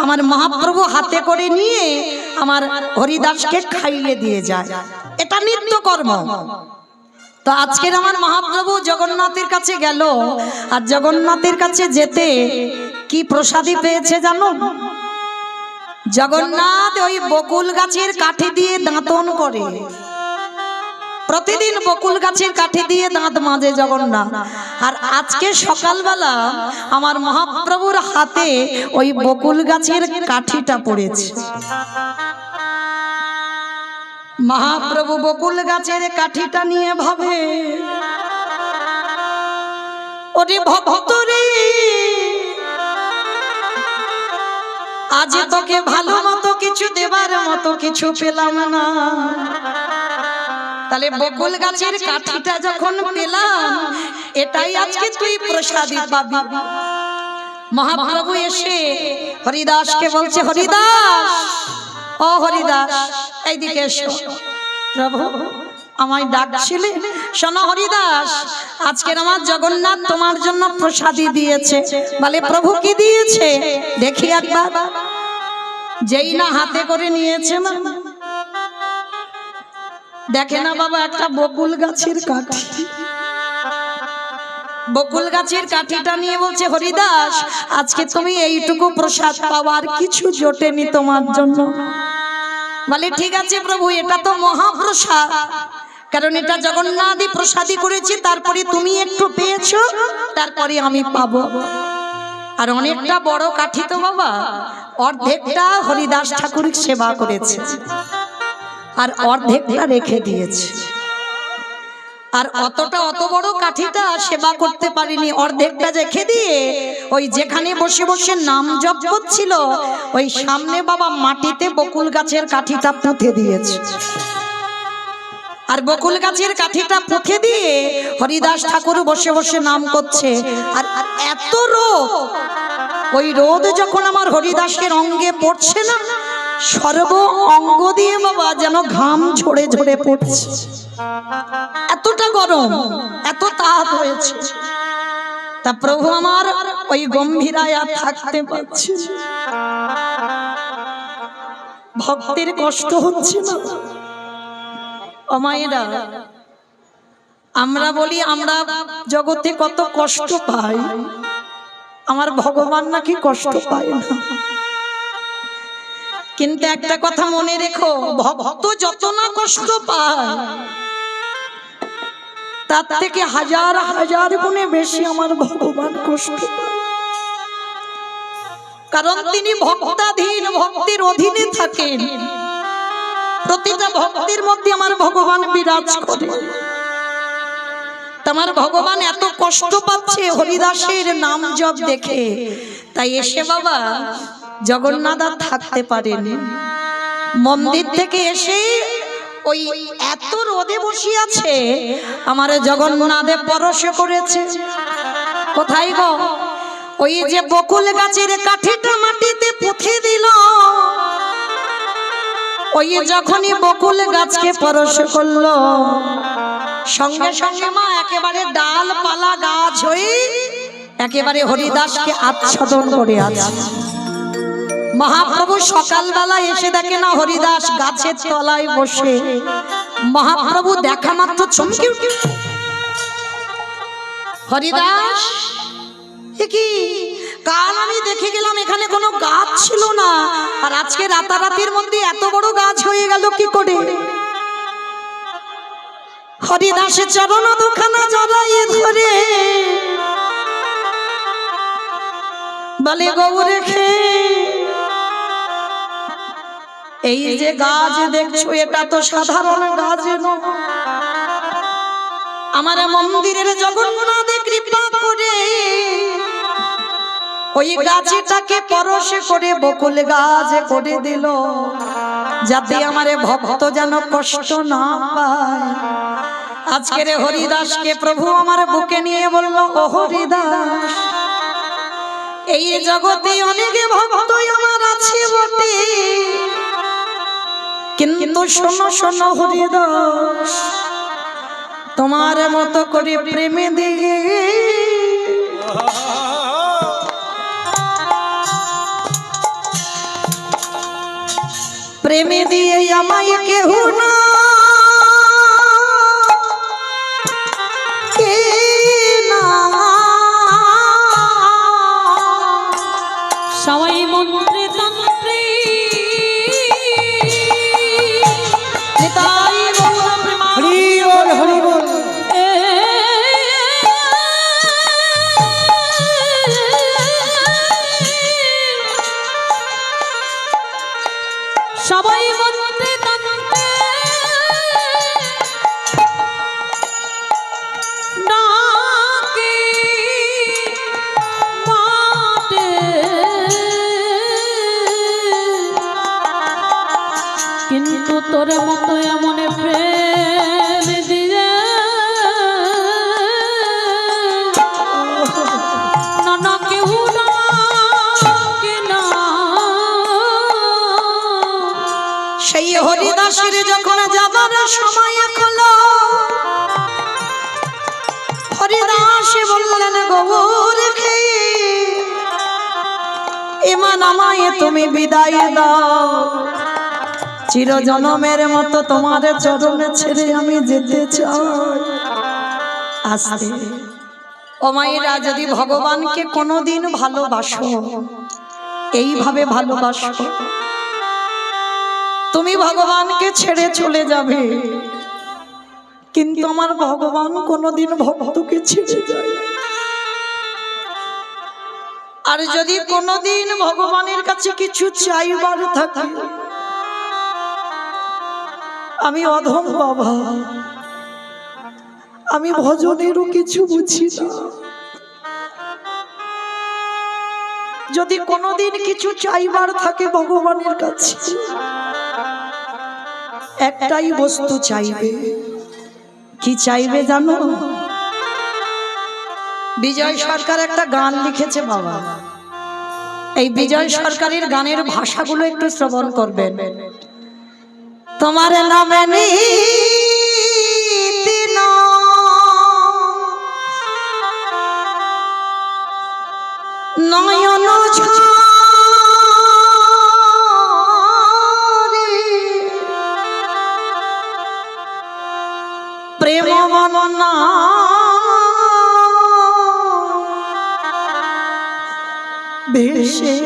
আমার মহাপ্রভু হাতে করে নিয়ে আমার হরিদাসকে খাইয়ে দিয়ে যায়, এটা নিত্য কর্ম। তো আজকের আমার মহাপ্রভু জগন্নাথের কাছে গেল, আর জগন্নাথের কাছে যেতে কি প্রসাদী পেয়েছে জানো? জগন্নাথ ওই বকুল গাছের কাঠি দিয়ে দাঁতন করে, প্রতিদিন বকুল গাছের কাঠি দিয়ে দাঁত মাজে জগন্নাথ। আর আজকে সকালবেলা আমার মহাপ্রভুর হাতে ওই বকুল গাছের কাঠিটা পড়েছে। মহাপ্রভু বকুল গাছের কাঠিটা নিয়ে ভাবে, ওরে ভক্ত রে, আজ তোকে ভালো মতো কিছু দেবার মতো কিছু পেলাম না, তাহলে বকুল গাছের কাঠিটা যখন পেলাম, এটাই আজকে তুই প্রসাদী পাবি। মহাপ্রভু এসে হরিদাসকে বলছে, হরিদাস এইদিকে এসো। প্রভু আমায় ডাকছিলে? শোনো হরিদাস, আজকের আমার জগন্নাথ তোমার জন্য প্রসাদী দিয়েছে। বলে প্রভু কি দিয়েছে দেখি একবার। যেই না হাতে করে নিয়েছে না, দেখে না বাবা একটা বকুল গাছের কাঠি। বকুল গাছের কাঠিটা নিয়ে বলছে হরিদাস আজকে তুমি এইটুকু প্রসাদ পাওয়ার কিছু জোটেনি তোমার জন্য। বলে ঠিক আছে প্রভু, এটা তো মহাপ্রসাদ, কারণ এটা জগন্নাথই প্রসাদী করেছি, তারপরে তুমি একটু পেয়েছো, তারপরে আমি পাবো। আর অনেকটা বড় কাঠি তো বাবা, অর্ধেকটা হরিদাস ঠাকুর সেবা করেছে আর অর্ধেকটা রেখে দিয়েছে। আর অত বড় কাঠিটা সেবা করতে পারিনি, অর্ধেকটা রেখে দিয়ে ওই যেখানে বসে বসে নাম জপ করছিল ওই সামনে বাবা মাটিতে বকুল গাছের কাঠিটা পুঁতে দিয়েছে। আর বকুল গাছের কাঠিটা পুঁতে দিয়ে হরিদাস ঠাকুর বসে বসে নাম করছে। আর এত রোদ, ওই রোদ যখন আমার হরিদাসের অঙ্গে পড়ছে না, সর্ব অঙ্গ দিয়ে বাবা যেন ঘাম ঝরে ঝরে পড়ছে, এতটা গরম, এত তাপ হয়েছে। তা প্রভু আমার ওই গম্ভীরায় আর থাকতে পারছে, ভক্তের কষ্ট হচ্ছে না। ও মায়েরা, আমরা বলি আমরা জগতে কত কষ্ট পাই, আমার ভগবান নাকি কষ্ট পায় না। কিন্তু একটা কথা মনে রেখো, ভক্ত যত না কষ্ট পায় তার থেকে হাজার হাজার গুণে বেশি আমার ভগবান কষ্ট পায়। কারণ তিনি ভক্তাধীন, ভক্তির অধীনে থাকেন। প্রতিটা ভক্তির মধ্যে আমার ভগবান বিরাজ করে। তোমার ভগবান এত কষ্ট পাচ্ছে হরিদাসের নাম জপ দেখে, তাই এসে বাবা জগন্নাথ আর থাকতে পারেন। মন্দির থেকে এসে ওই এত রোদে বসে আছে, আমার জগন্নাথে পরশ করেছে। কোথায় গো? ওই যে বকুল গাছের কাঠিটা মাটিতে পুঁতে দিল, ওই যখনই বকুল গাছকে পরশ করলো, সঙ্গে সঙ্গে মা একেবারে ডালপালা গাছ হয়ে একেবারে হরিদাসকে আচ্ছাদন করে আছে। মহাপ্রভু সকালবেলা এসে দেখে না হরিদাস গাছের তলায় বসে। মহাপ্রভু দেখা মাত্র চমকে উঠে, হরিদাস কি কাল আমি দেখে গেলাম এখানে কোনো গাছ ছিল না, আর আজকে রাতারাতির মধ্যে এত বড় গাছ হয়ে গেল কি করে? হরিদাসের চরণ দুখানা জড়াইয়ে ধরে বলে গৌরেখে, এই যে গাছ দেখছো এটা তো সাধারণ গাছ নয়, আমার মন্দিরের জগন্নাথে কৃপা করে ওই গাছটাকে পরশ করে বকুল গাছ করে দিল, যাতে আমার ভক্ত যেন কষ্ট না পায়। আজকের হরিদাসকে প্রভু আমার বুকে নিয়ে বলল, ও হরিদাস, এই জগতে অনেক ভক্ত আমার আছে বটে, কিন্তু শোনো শোনো হরিদাস, তোমার মতো করে প্রেমে দিয়ে প্রেমে দিয়ে আমায় কেহ না কে না, সবাই মন্ত্রে তন্ত্রে তাই বললাম প্রেমা। হরি বল হরি বল। সবাই মন্ত্রে তন্ত্রে ডাকে মাতে, কিন্তু তোর মতো এমন প্রেম দিয়ে না কেউ ডাকে না, সেই হরিদাসের যখন যাবার সময় হলো, হরিদাস বললেন গৌর খেয়ে ইমান আমায় তুমি বিদায় দাও, চিরজনমের মতো তোমার চরণে ছেড়ে আমি যেতে চাই। আস্তে ও মায়েরা, যদি ভগবানকে কোনোদিন ভালোবাসো, এইভাবে ভালোবাসো, তুমি ভগবানকে ছেড়ে চলে যাবে, কিন্তু আমার ভগবান কোনোদিন ভক্তকে ছেড়ে যায়। আর যদি কোনোদিন ভগবানের কাছে কিছু চাইবার থাকে, আমি অধম বাবা, আমি ভজনেরও কিছু বুঝি না, যদি কোনোদিন কিছু চাইবার থাকে ভগবানের কাছে, একটাই বস্তু চাইবে। কি চাইবে জানো? বিজয় সরকার একটা গান লিখেছে বাবা, এই বিজয় সরকারের গানের ভাষাগুলো একটু শ্রবণ করবেন। তোমার নামে নীতি নয়ন প্রেম বননা ভেসে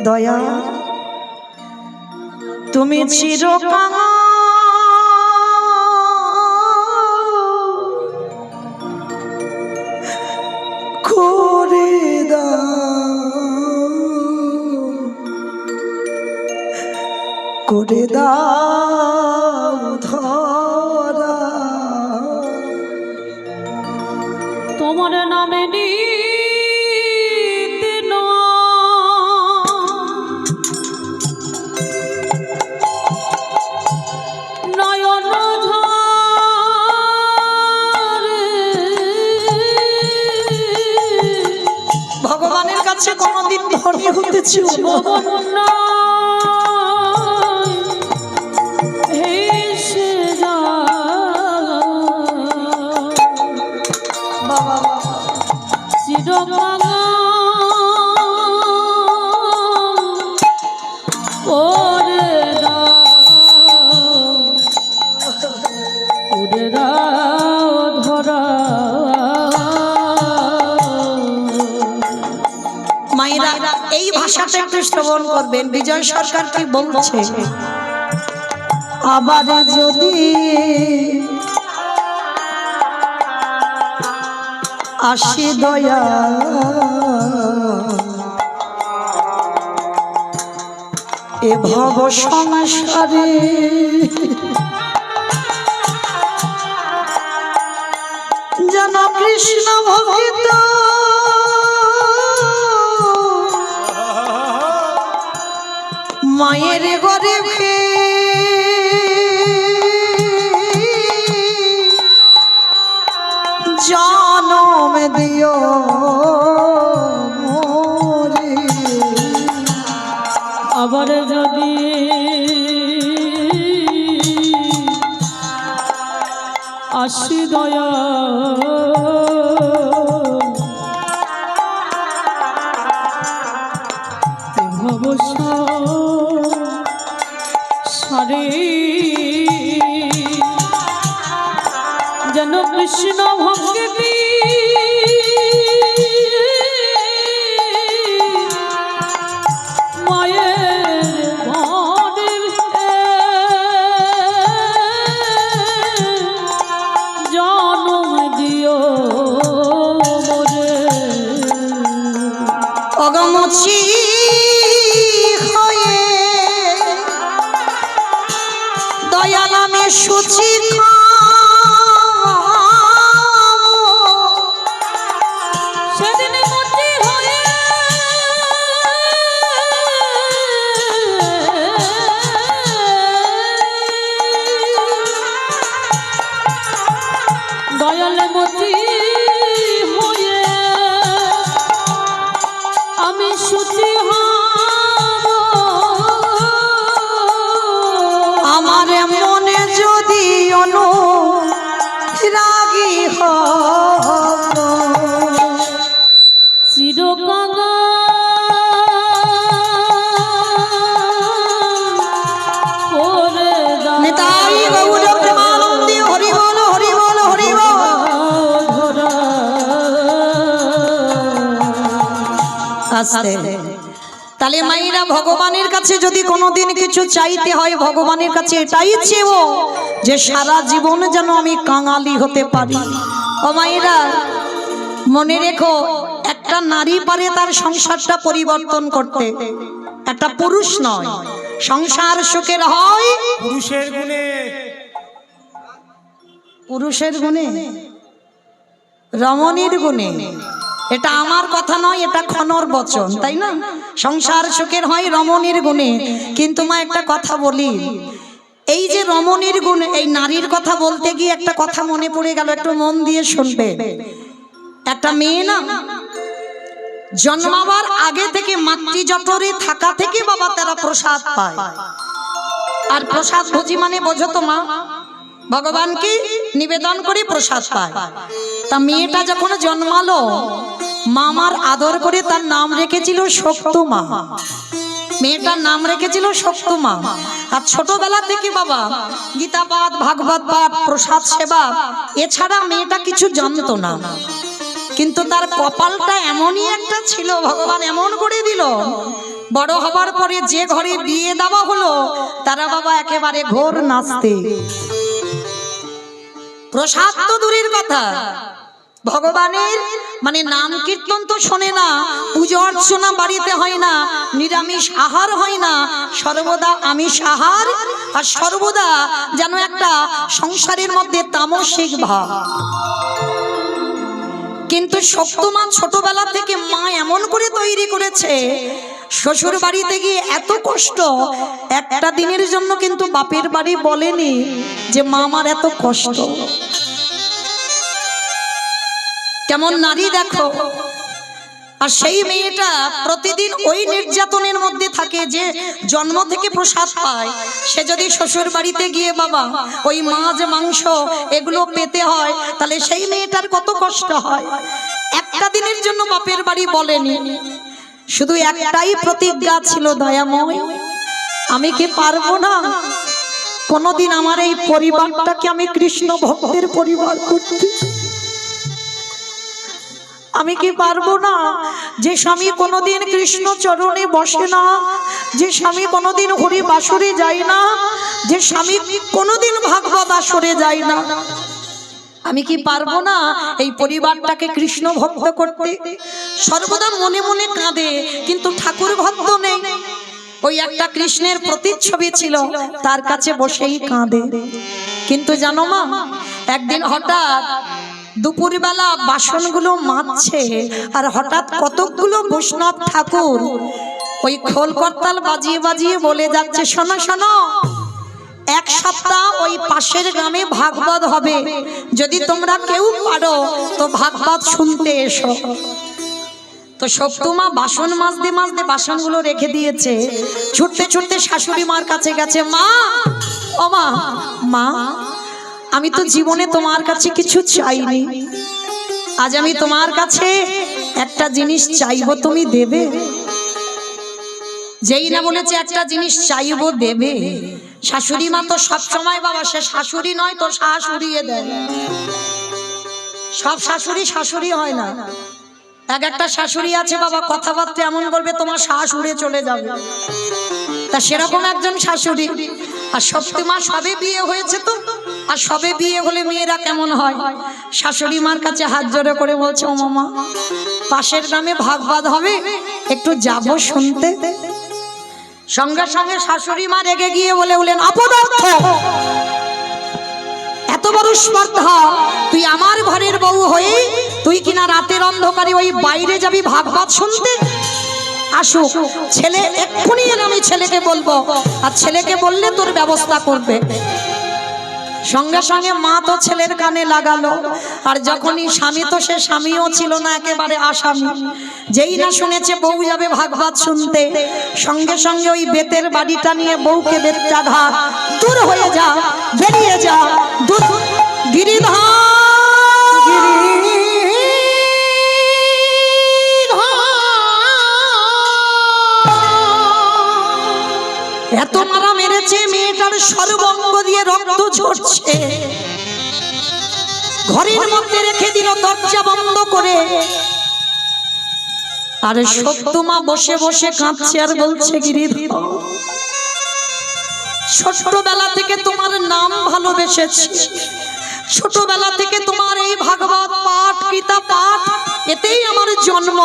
দয়া তুমি চিরকাল করে দাও ধরা, তোমার নামে নীতি নয়ন ঝরে। ভগবানের কাছে কোনদিন ধনী হতেছি মায়েরা। এই ভাষাটা একটু শ্রবণ করবেন, বিজয় সরকার কি বলছে। আবার যদি আসি দয়া এ ভব সংসারে, যেন কৃষ্ণ ভক্ত মায়ের ঘরে জনম দিও মোরে। আবার যদি আসি দয়া সারে, যেন কৃষ্ণ ভক্তি মায়ের ঘরে জনম দিও মোরে। অগমছি হয়ে দয়া নামে সুচি সেদিন মুচি হয়ে দয়াল মুচি হয়ে কাঙা করে দাও নিতাই গৌর প্রেমানন্দে হরি বল হরি বল হরি বল। ধরা আস্তে তাহলে মায়েরা ভগবানের কাছে যদি কোনোদিন কিছু চাইতে হয় ভগবানের কাছে এটাই চেয়েও যে সারা জীবন যেন আমি কাঙালি হতে পারি। ও মায়েরা মনে রেখো, একটা নারী পারে তার সংসারটা পরিবর্তন করতে, একটা পুরুষ নয়। সংসার সুখের হয় পুরুষের গুণে। পুরুষের গুণে, রমণীর গুণে। এটা আমার কথা নয়, এটা ক্ষণর বচন, তাই না? সংসার সুখের হয় রমণীর গুণে। কিন্তু মা একটা কথা বলি, এই যে রমণীর গুণ, এই নারীর কথা বলতে গিয়ে একটা কথা মনে পড়ে গেল, একটু মন দিয়ে শুনবে। একটা মেয়ে না জন্মাবার আগে থেকে মাতৃজঠরে থাকা থেকে বাবা তারা প্রসাদ পায়। আর প্রসাদ ভোজি মানে বোঝো তো মা, ভগবানকে নিবেদন করে প্রসাদ পায়। তা মেয়েটা যখন জন্মালো মামার আদর করে তার নাম রেখেছিল শক্তমা। মেয়েটার নাম রেখেছিল শক্তমা। আর ছোটবেলা থেকে বাবা গীতা পাঠ, ভাগবত পাঠ, প্রসাদ সেবা এছাড়া মেয়েটা কিছু জানতো না। কিন্তু তার কপালটা এমনই একটা ছিল, ভগবান এমন করে দিল, বড় হবার পরে যে ঘরে বিয়ে দেওয়া হলো তারা বাবা একেবারে ঘোর নাচতে। প্রসাদ তো দূরের কথা, ভগবানের মানে নাম কীর্তন তো শোনে না, পুজো অর্চনা বাড়িতে হয় না, নিরামিষ আহার হয় না, সর্বদা আমিষ আহার, আর সর্বদা যেন একটা সংসারের মধ্যে তামসিক ভাব। কিন্তু শক্তমা ছোটবেলা থেকে মা এমন করে তৈরি করেছে, শ্বশুর বাড়িতে গিয়ে এত কষ্ট, একটা দিনের জন্য কিন্তু বাপের বাড়ি বলেনি যে মা আমার এত কষ্ট। কেমন নারী দেখো। আর সেই মেয়েটা প্রতিদিন ওই নির্যাতনের মধ্যে থাকে যে জন্ম থেকে প্রসাদ পায়। সে যদি শ্বশুর বাড়িতে গিয়ে বাবা ওই মাছ মাংস এগুলো পেতে হয় তাহলে সেই মেয়েটার কত কষ্ট হয়। একটা দিনের জন্য বাপের বাড়ি বলেনি, শুধু একটাই প্রতিজ্ঞা ছিল, দয়াময় আমি কি পারবো না কোনোদিন আমার এই পরিবারটাকে আমি কৃষ্ণ ভক্তের পরিবার করতে? আমি কি পারবো না যে স্বামী কোনোদিন কৃষ্ণ চরণে বসে না, যে স্বামী কোনোদিন হরি বাসরে যায় না, যে স্বামী কোনোদিন ভাগবত আসরে যায় না, আমি কি পারবো না এই পরিবারটাকে কৃষ্ণ ভক্ত করতে? সর্বদা মনে মনে কাঁদে, কিন্তু ঠাকুর ভক্ত নেই। ওই একটা কৃষ্ণের প্রতিচ্ছবি ছিল, তার কাছে বসেই কাঁদে। কিন্তু জানো মা, একদিন হঠাৎ দুপুরবেলা বাসনগুলো মাজছে, আর হঠাৎ কতকগুলো বৈষ্ণব ঠাকুর ওই খোল করতাল বাজিয়ে বাজিয়ে বলে যাচ্ছে, শোনো শোনো, এক সপ্তাহ ওই পাশের গ্রামে ভাগবত হবে, যদি তোমরা কেউ পারো তো ভাগবত শুনতে এসো। তো শক্তমা বাসন মাজতে মাজতে বাসনগুলো রেখে দিয়েছে, ছুটতে ছুটতে শাশুড়ি মার কাছে গেছে, মা ও মা, মা আমি তো জীবনে তোমার কাছে কিছু চাইনি, আজ আমি তোমার কাছে একটা জিনিস চাইবো, তুমি দেবে? যেই না বলেছে একটা জিনিস চাইবো দেবে, শাশুড়ি মা তো সবসময় বাবা সে শাশুড়ি নয় তো শাশুড়িয়ে দেয়। সব শাশুড়ি শাশুড়ি হয় না, এক একটা শাশুড়ি আছে বাবা কথাবার্তা এমন বলবে তোমার শ্বাস উড়ে চলে যাবে। তা সেরকম একজন শাশুড়ি। আর শক্তিমা সবে বিয়ে হয়েছে তো, আর সবে বিয়ে হলে মেয়েরা কেমন হয়, শাশুড়ি মার কাছে হাত জোড়ে করে বলছে, ও মামা পাশের গ্রামে ভাগবত হবে, একটু যাব শুনতে। সঙ্গে সঙ্গে শাশুড়ি মা রেগে গিয়ে বললেন, অপদার্থ, এত বড় স্পর্ধা, তুই আমার ঘরের বউ হয়ে তুই কিনা রাতের অন্ধকারে ওই বাইরে যাবি ভাগবত শুনতে? আসুক ছেলে, এক্ষুনি আমি ছেলেকে বলবো, আর ছেলেকে বললে তোর ব্যবস্থা করবে। সঙ্গে সঙ্গে মা তো ছেলের কানে লাগালো, আর যখনই স্বামী তো সে স্বামীও ছিল না, একেবারে আসামি। যেই না শুনেছে বউ যাবে ভাগবত শুনতে, সঙ্গে সঙ্গে ওই বেতের বাড়িটা নিয়ে বউকে বেত্রাঘাত, দূর হয়ে যা, বেরিয়ে যা, দূর গিরিধার দেখেছে মেয়েটার সর্বঙ্গ দিয়ে রক্ত ঝরছে, ঘরের মধ্যে রেখে দিল দরজা বন্ধ করে। আর সত্যমা বসে বসে কাঁদছে আর বলছে, গিরিধর, ছোটবেলা থেকে তোমার নাম ভালোবেসেছি, ছোটবেলা থেকে তোমার এই ভাগবত পাঠ, গীতা পাঠ, এতেই আমার জন্ম।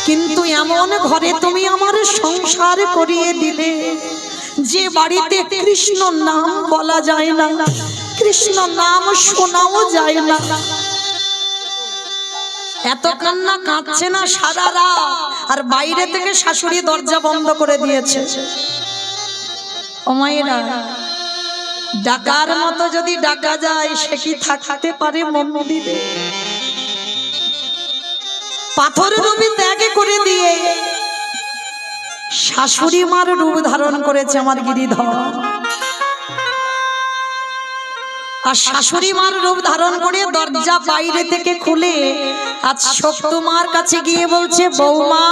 কিন্তু এমন ঘরে তুমি আমার সংসার করিয়ে দিলে যে বাড়িতে কৃষ্ণ নাম বলা যায় না, কৃষ্ণ নাম শোনাও যায় না। এত কান্না কাঁদছে না সারা রাত, আর বাইরে থেকে শাশুড়ি দরজা বন্ধ করে দিয়েছে। ও মায়েরা, ডাকার মতো যদি ডাকা যায় সে কি থাকতে পারে মন্দিরে? পাথর রূপে ত্যাগ করে দিয়ে শাশুড়ি মার রূপ ধারণ করেছে আমার গিরিধর। আর শাশুড়ি মার রূপ ধারণ করে দরজা বাইরে থেকে খুলে আজ সত্যমার কাছে গিয়ে বলছে, বৌমা,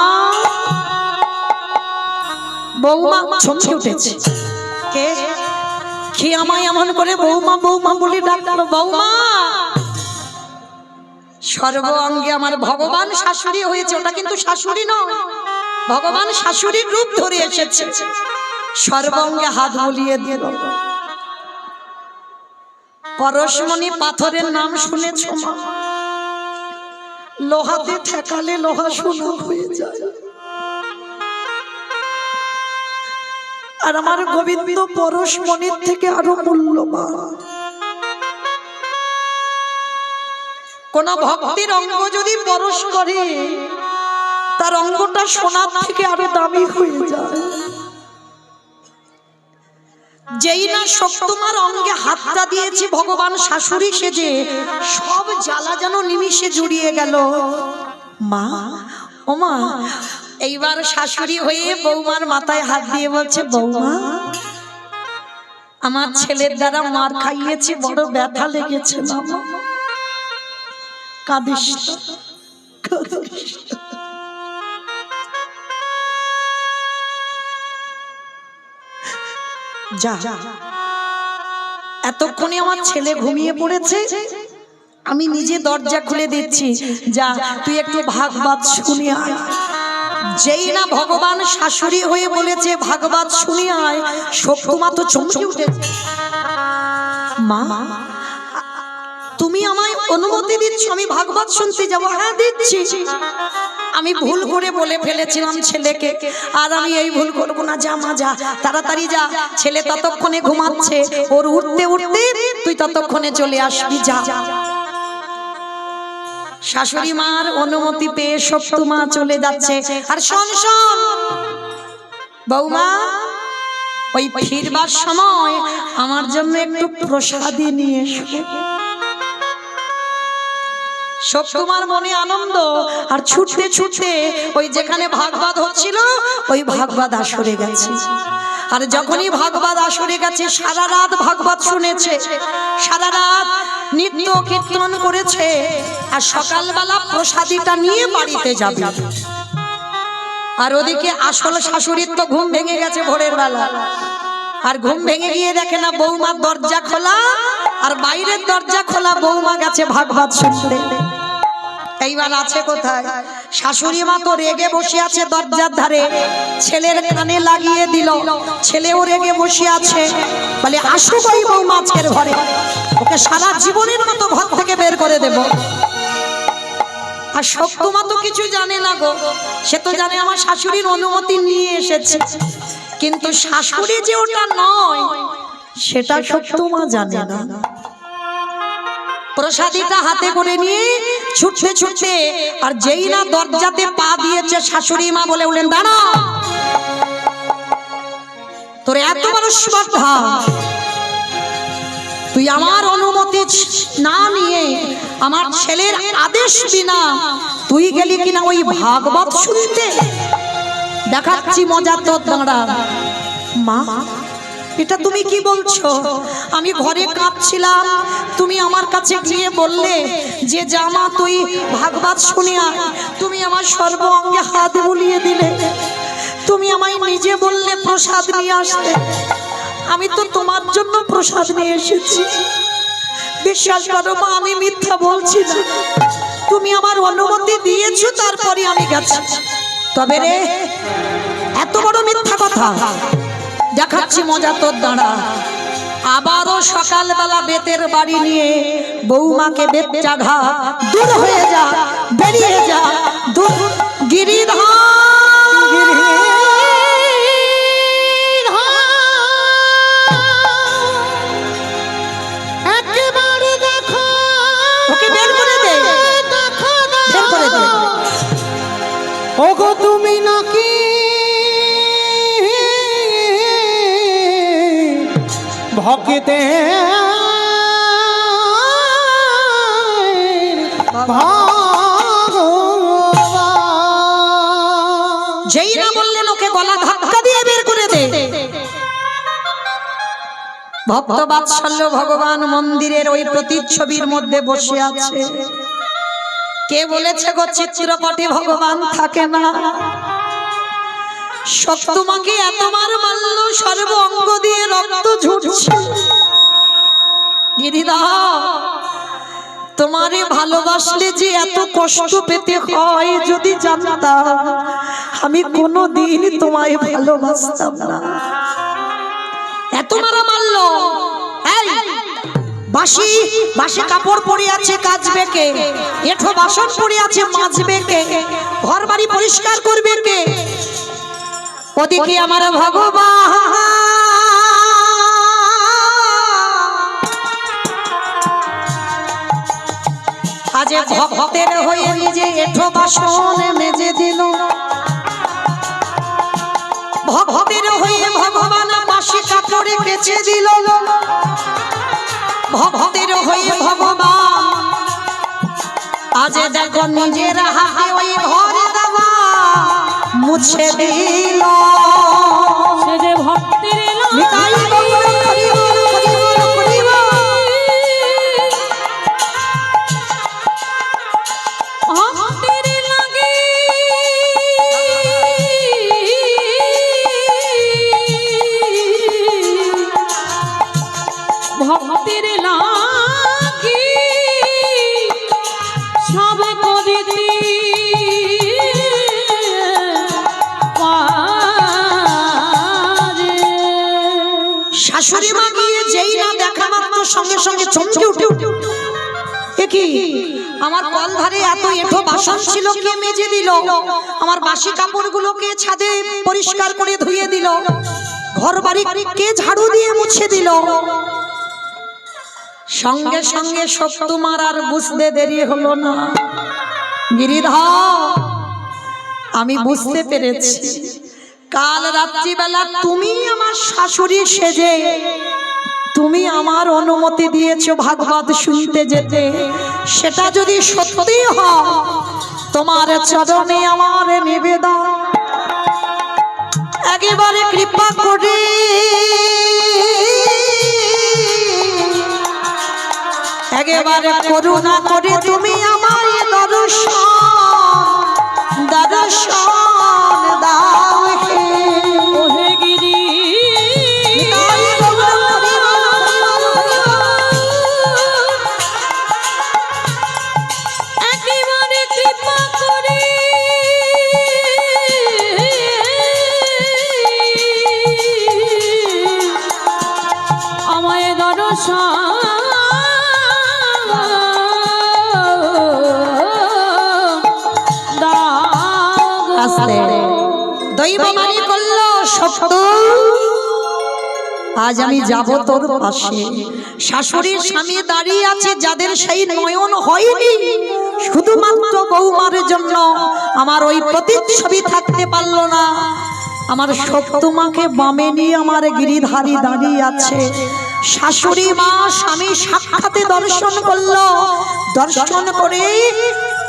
বৌমা। চমকে উঠেছে, কে কি আমায় এমন করে বৌমা বৌমা বলে ডাকলো? বৌমা। সর্বাঙ্গে আমার ভগবান শাশুড়ি হয়েছে, ওটা কিন্তু শাশুড়ি নয়, ভগবান শাশুড়ির রূপ ধরে এসেছে। সর্বাঙ্গে হাত বুলিয়ে দিল। পরশমণি পাথরের নাম শুনেছ মা? লোহাতে ঠেকালে লোহা সোনা হয়ে যায়। আর আমার গোবিন্দ পরশমণির থেকে আরো মূল্যবান। কোন ভক্তির অঙ্গ যদি পরশ করে, তার অঙ্গটা সোনার থেকে আরো দামি হয়ে যায়। যেই না সত্যমার অঙ্গে হাতটা দিয়েছি ভগবান শাশুড়ি সেজে, সব জ্বালা যেন নিমিষে জুড়িয়ে গেল। মা, ও মা, এইবার শাশুড়ি হয়ে বৌমার মাথায় হাত দিয়ে বলছে, বৌমা, আমার ছেলের দ্বারা মার খাইয়েছি, বড় ব্যথা লেগেছে বাবা, কাঁদিস না, কাঁদিস না। যা, এতক্ষণে আমার ছেলে ঘুমিয়ে পড়েছে, আমি নিজে দরজা খুলে দিচ্ছি, যা তুই একটু ভাগবত শুনে আয়। যেই না ভগবান শাশুড়ি হয়ে বলেছে ভাগবত শুনে আয়, সত্যমা তো চমকে উঠেছে। মা, তুমি আমায় অনুমতি দিচ্ছ আমি ভাগবত শুনতে যাবো? হ্যাঁ, দিচ্ছি। আমি ভুল করে বলে ফেলেছিলাম ছেলেকে, আর আমি এই ভুল করব না। যা মা, যা, তাড়াতাড়ি যা, ছেলে ততক্ষণে ঘুমাচ্ছে, ওর উঠতে উঠতে তুই ততক্ষণে চলে আসবি, যা। শাশুড়ি মার অনুমতি পেয়ে সত্যমা চলে যাচ্ছে। আর শোন শোন বৌমা, ওই ফিরবার সময় আমার জন্য একটু প্রসাদী নিয়ে এসো। সত্যমার মনে আনন্দ, আর ছুটতে ছুটতে ওই যেখানে ভাগবত হচ্ছিল ওই ভাগবত আসরে গেছে। আর যখনই ভাগবত আসরে গেছে, সারা রাত ভাগবত শুনেছে, সারা রাত নিত্য কীর্তন করেছে, আর সকালবেলা প্রসাদীটা নিয়ে বাড়িতে যাবে। আর ওদিকে আসল শাশুড়ির তো ঘুম ভেঙে গেছে ভোরের বেলা। আর ঘুম ভেঙে গিয়ে দেখে না বৌমার দরজা খোলা, আর বাইরের দরজা খোলা, বৌমা গেছে ভাগবত শুনতে। এইবার আছে কোথায়? শাশুড়ি মা তো রেগে বসে আছে দরজার ধারে, ছেলের কানে লাগিয়ে দিল, ছেলেও রেগে বসে আছে, বলে আসুক ওই বৌমা আজকের ঘরে, ওকে সারা জীবনের মতো ঘর থেকে বের করে দেব। আর সত্যমা তো কিছু জানে না গো, সে তো জানে আমার শাশুড়ির অনুমতি নিয়ে এসেছে, কিন্তু শাশুড়ি যে ওটা নয় সেটা সত্যমা জানে না। প্রসাদীটা হাতে করে নিয়ে ছুটতে ছুটতে, আর যেই না দরজাতে পা দিয়েছে, শাশুড়ি মা বলে উঠলেন, দাঁড়া, তোর এত বড় স্পর্ধা, তুই আমার অনুমতি না নিয়ে, আমার ছেলের আদেশ বিনা তুই গেলি কিনা ওই ভাগবত শুনতে? দেখাচ্ছি মজা তোর, দাঁড়া। মা, এটা তুমি কি বলছো? আমি ঘরে কাঁদছিলাম, তুমি আমার কাছে গিয়ে বললে যে জামা তুই ভাগবত শুনে আয়, তুমি আমার সর্ব অঙ্গে হাত বুলিয়ে দিলে, তুমি আমায় নিজে বললে প্রসাদ নিয়ে আসতে, আমি তো তোমার জন্য প্রসাদ নিয়ে এসেছি। বিশ্বাস করো মা, আমি মিথ্যা বলছি না। তুমি আমার অনুমতি দিয়েছো, তারপরে আমি গেছি। তবে রে, এত বড় মিথ্যা কথা দেখাচ্ছি মজা তোর দাঁড়া। আবারও সকালবেলা বেতের বাড়ি নিয়ে বৌমাকে বেত চাঘা, দূর হয়ে যা, বেরিয়ে যা, দূর। গিরিধর একেবারে দেখো, ওকে বের করে দে, দেখো বের করে দে। ওগো তুমি নাকি ভক্তে যেই না বললেন ওকে গলা ধাক্কা দিয়ে বের করে দে। ভক্ত বাৎসল্য ভগবান মন্দিরের ওই প্রতিচ্ছবির মধ্যে বসে আছে। কে বলেছে গো চিত্রপটে ভগবান থাকে না? শক্তমাকে এতবার মারল, সর্ব অঙ্গ দিয়ে রক্ত ঝরছে। গিরিধর, তোমারে ভালোবাসলে যে এত কষ্ট পেতে হয় যদি জানতাম, আমি কোনোদিন তোমায় ভালোবাসতাম না। এত মারা মারলো। এই বাসি বাসি কাপড় পরে আছে, কাচবে কে? এঠো বাসন পরে আছে, মাজবে কে? ঘর বাড়ি পরিষ্কার করবে কে? ওদিকে আমার ভগবান আজ ভক্তের হয়ে নিজে এঠো বাসন মেজে দিল। ভক্তের হয়ে ভগবান বাসি কাপড়ে কেচে দিল। ভক্তের হয়ে ভগবান আজ দেখো নিজের হাতে ওই ঘর দেওয়া মুছে দিল। সে যে ভক্তের নিতাই গৌর হরি বল, হরি বল, হরি বল। ভক্তের লাগে ভক্তের লাগে সব করিতে পারে। শাশুড়ি মা গিয়ে যেই না দেখা মাত্র সঙ্গে সঙ্গে চমকে উঠে কি আমার কল ধারে এত এঁঠো বাসন ছিল, কে মেজে দিল? আমার বাসি কাপড়গুলোকে ছাদে পরিষ্কার করে ধুয়ে দিল? ঘর বাড়ি কে ঝাড়ু দিয়ে মুছে দিল? সঙ্গে সঙ্গে তোমার আর বুঝতে দেরি হলো না। গিরিধর, আমি বুঝতে পেরেছি কাল রাত্রিবেলা তুমি আমার শাশুড়ি সেজে তুমি আমার অনুমতি দিয়েছো ভাগবত শুনতে যেতে। সেটা যদি সত্যি হয়, তোমার চরণে আমার নিবেদন, একেবারে কৃপা করে একেবারে করুণা করে তুমি আমার দর্শন দাও হে। ওহে গিরি একেবারে কৃপা করে আমায় দর্শন দৈববাণী করলো সত্য। আজ আমি যাব তোর পাশে। শাশুড়ির স্বামী দাঁড়িয়ে আছে, যাদের সেই নয়ন হয়নি, শুধুমাত্র বৌমার জন্য আমার ওই প্রতিচ্ছবি থাকতে পারলো না। আমার সত্যমাকে বামে নিয়ে আমার গিরিধারী দাঁড়িয়ে আছে। শাশুড়ি মা স্বামী সাক্ষাতে দর্শন করলো। দর্শন করে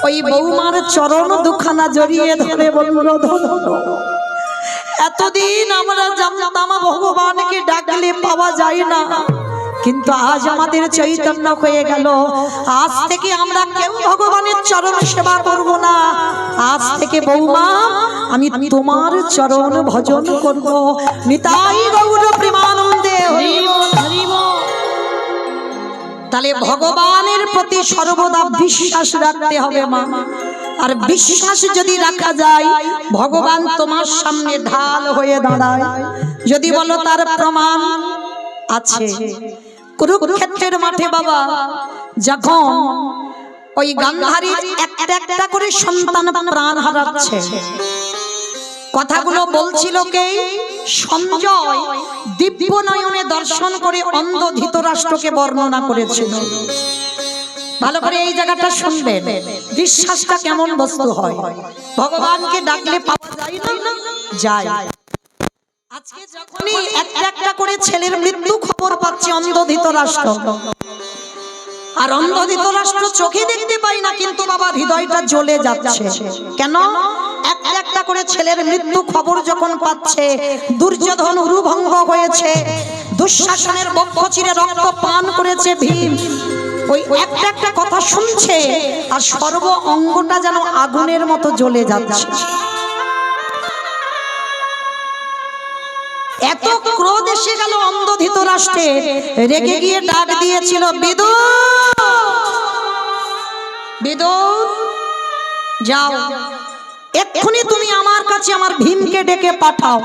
ওই বৌমার চরণ দুখানা জড়িয়ে ধরে বলল, ধন্য। এতদিন আমরা জানতাম ভগবানকে ডাকলে পাওয়া যায় না, কিন্তু আজ আমাদের চৈতন্য হয়ে গেল। আজ থেকে আমরা কেউ ভগবানের চরণ সেবা করব না। আজ থেকে বৌমা আমি তোমার চরণ ভজন করব। নিতাই গৌর প্রেমানন্দে হরি বল। হরি বল। তাহলে ভগবানের প্রতি সর্বদা বিশ্বাস রাখতে হবে মা। আর বিশ্বাস যদি রাখা যায়, ভগবান তোমার সামনে ঢাল হয়ে দাঁড়ায়। যদি বলো তার প্রমাণ আছে, কুরুক্ষেত্রের মাঠে বাবা যখন ওই গান্ধারীর একটা একটা করে সন্তান প্রাণ হারাচ্ছে, কথাগুলো বলছিল কে? সঞ্জয় দিব্য নয়নে দর্শন করে অন্ধ ধৃতরাষ্ট্রকে বর্ণনা করেছিল। ভালো করে এই জায়গাটা শুনবেন, বিশ্বাসটা কেমন বস্তু হয়। ভগবানকে ডাকলে পাওয়া যায় না? যায়। আজকে যখনই একটা একটা করে ছেলের মৃত্যু খবর পাচ্ছে অন্ধ ধৃতরাষ্ট্র, আর অন্ধ ধৃতরাষ্ট্র চোখে দেখতে পাই না, কিন্তু বাবা হৃদয়টা জ্বলে যাচ্ছে। কেন? একটা একটা করে ছেলের মৃত্যু খবর যখন পাচ্ছে, দুর্যোধন উরুভঙ্গ হয়েছে, দুঃশাসনের বক্ষ চিরে রক্ত পান করেছে ভীম, ওই একটা একটা কথা শুনছে আর সর্ব অঙ্গটা যেন আগুনের মতো জ্বলে যাচ্ছে। এত ক্রোধ এসে গেল অন্ধ ধৃতরাষ্ট্রে, রেগে গিয়ে ডাক দিয়েছিল, বিদুর বিদুর যাও, এক্ষুনি তুমি আমার কাছে আমার ভীমকে ডেকে পাঠাও।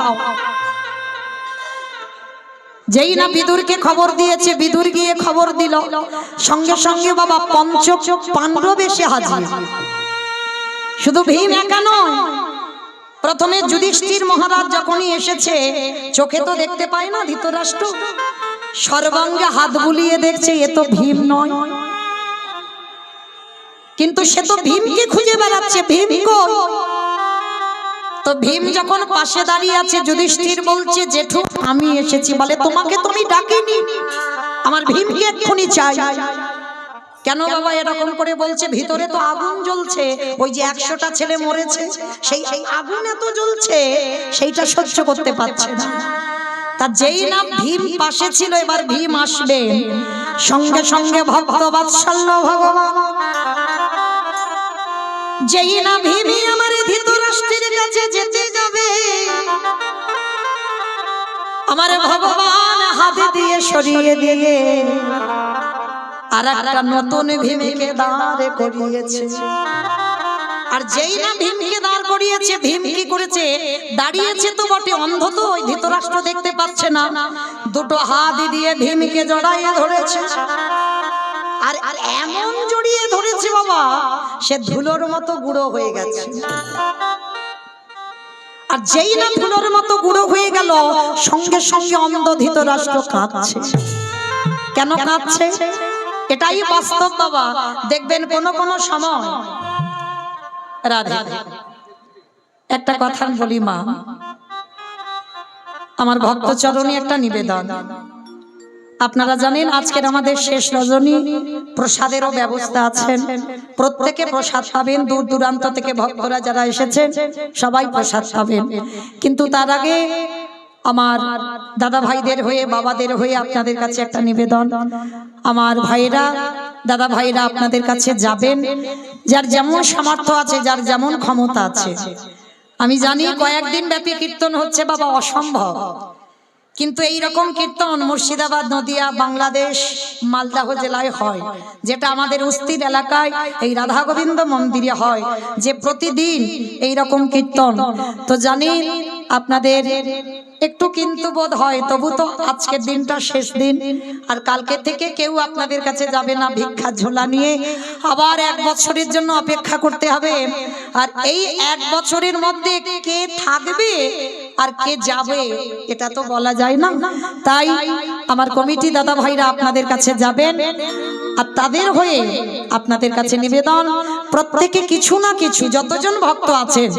যেই না বিদুরকে খবর দিয়েছে, বিদুর গিয়ে খবর দিল, সঙ্গে সঙ্গে বাবা পঞ্চ পাণ্ডব এসে হাজির। শুধু ভীম একা নয়, প্রথমে যুধিষ্ঠির মহারাজ যখনই এসেছে, চোখে তো দেখতে পায় না ধৃতরাষ্ট্র, সর্বাঙ্গে হাত বুলিয়ে দেখছে এ তো ভীম নয়, কিন্তু সে তো ভীমকে খুঁজে বেড়াচ্ছে, ভীম কই? তো ভীম যখন পাশে দাঁড়িয়ে আছে, যুধিষ্ঠির বলছে, জেঠু আমি এসেছি। বলে, তোমাকে তুমি ডাকিনি, আমার ভীমকে এক্ষুনি চাই। কেন বাবা এরকম করে বলছে? ভিতরে তো আগুন জ্বলছে, ওই যে 100টা ছেলে মরেছে, সেই আগুন এত জ্বলছে, সেইটা সহ্য করতে পারছে না। তা যেই না ভীম পাশে ছিল, এবার ভীম আসবে, সঙ্গে সঙ্গে ভক্ত বাৎসল্য ভগবান, যেই না ভীমই আমার ধৃতরাষ্ট্রের কাছে যেতে যাবে, আমার ভগবান হাতে দিয়ে সরিয়ে দিয়ে আর একটা নতুন ভীমকে দাঁড় করিয়েছে। আর যেই না ভীমকে দাঁড় করিয়েছে, ভীম কি করেছে? দাঁড়িয়েছে তো বটে, অন্ধ তো, ওই ধৃতরাষ্ট্র দেখতে পাচ্ছে না, দুটো হাত দিয়ে ভীমকে জড়াইয়ে ধরেছে। আর এমন জড়িয়ে ধরেছে বাবা, সে ধুলোর মতো গুঁড়ো হয়ে গেছে। আর যেই না ধুলোর মতো গুঁড়ো হয়ে গেল, সঙ্গে সঙ্গে অন্ধ ধৃতরাষ্ট্র কাঁদছে। কেন কাঁদছে? এটাই বাস্তব বাবা। দেখবেন কোন কোন সময়, রাধে একটা কথা বলি মা, আমার ভক্ত চরণে একটা নিবেদন। আপনারা জানেন আজকের আমাদের শেষ রজনী, প্রসাদেরও ব্যবস্থা আছেন, প্রত্যেকে প্রসাদ পাবেন, দূর দূরান্ত থেকে ভক্তরা যারা এসেছেন সবাই প্রসাদ পাবেন। কিন্তু তার আগে আমার দাদা ভাইদের হয়ে, বাবাদের হয়ে আপনাদের কাছে একটা নিবেদন। আমার ভাইরা, দাদা ভাইরা আপনাদের কাছে যাবেন, যার যেমন সামর্থ্য আছে, যার যেমন ক্ষমতা আছে। আমি জানি কয়েকদিন ব্যাপী কীর্তন হচ্ছে বাবা, অসম্ভব, কিন্তু এই রকম কীর্তন মুর্শিদাবাদ, নদিয়া, বাংলাদেশ, মালদহ জেলায় হয়, যেটা আমাদের উস্তির এলাকায় এই রাধা গোবিন্দ মন্দিরে হয়, যে প্রতিদিন এই রকম কীর্তন। তো জানি আপনাদের একটু কিন্তু বোধ হয়, তবু তো আজকের দিনটা শেষ দিন, আর কালকে থেকে কেউ আপনাদের কাছে যাবে না ভিক্ষা ঝোলা নিয়ে, আবার 1 বছরের জন্য অপেক্ষা করতে হবে। আর এই 1 বছরের মধ্যে কে থাকবে আর কে যাবে এটা তো বলা যায় না। তাই আমার কমিটি দাদা ভাইরা আপনাদের কাছে যাবেন, আর তাদের হয়ে আপনাদের কাছে নিবেদন, প্রত্যেকে কিছু না কিছু, যতজন ভক্ত আছেন,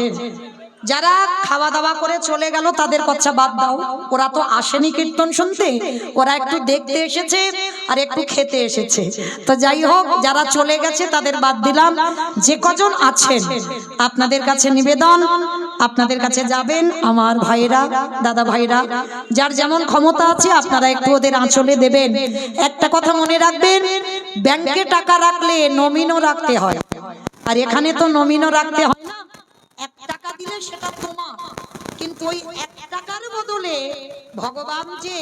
যারা খাওয়া দাওয়া করে চলে গেল তাদের কথা বাদ দাও, ওরা তো আসেনি কীর্তন শুনতে, ওরা একটু দেখতে এসেছে আর একটু খেতে এসেছে। তো যাই হোক, যারা চলে গেছে তাদের বাদ দিলাম, যে কজন আছেন আপনাদের কাছে নিবেদন, আপনাদের কাছে যাবেন আমার ভাইরা, দাদা ভাইরা, যার যেমন ক্ষমতা আছে আপনারা একটু ওদের আঁচলে দেবেন। একটা কথা মনে রাখবেন, ব্যাংকে টাকা রাখলে নমিনও রাখতে হয়, আর এখানে তো নমিনও রাখতে হয় না। 1 টাকা দিলে সেটা তোমার, কিন্তু ওই 1 টাকার বদলে ভগবান যে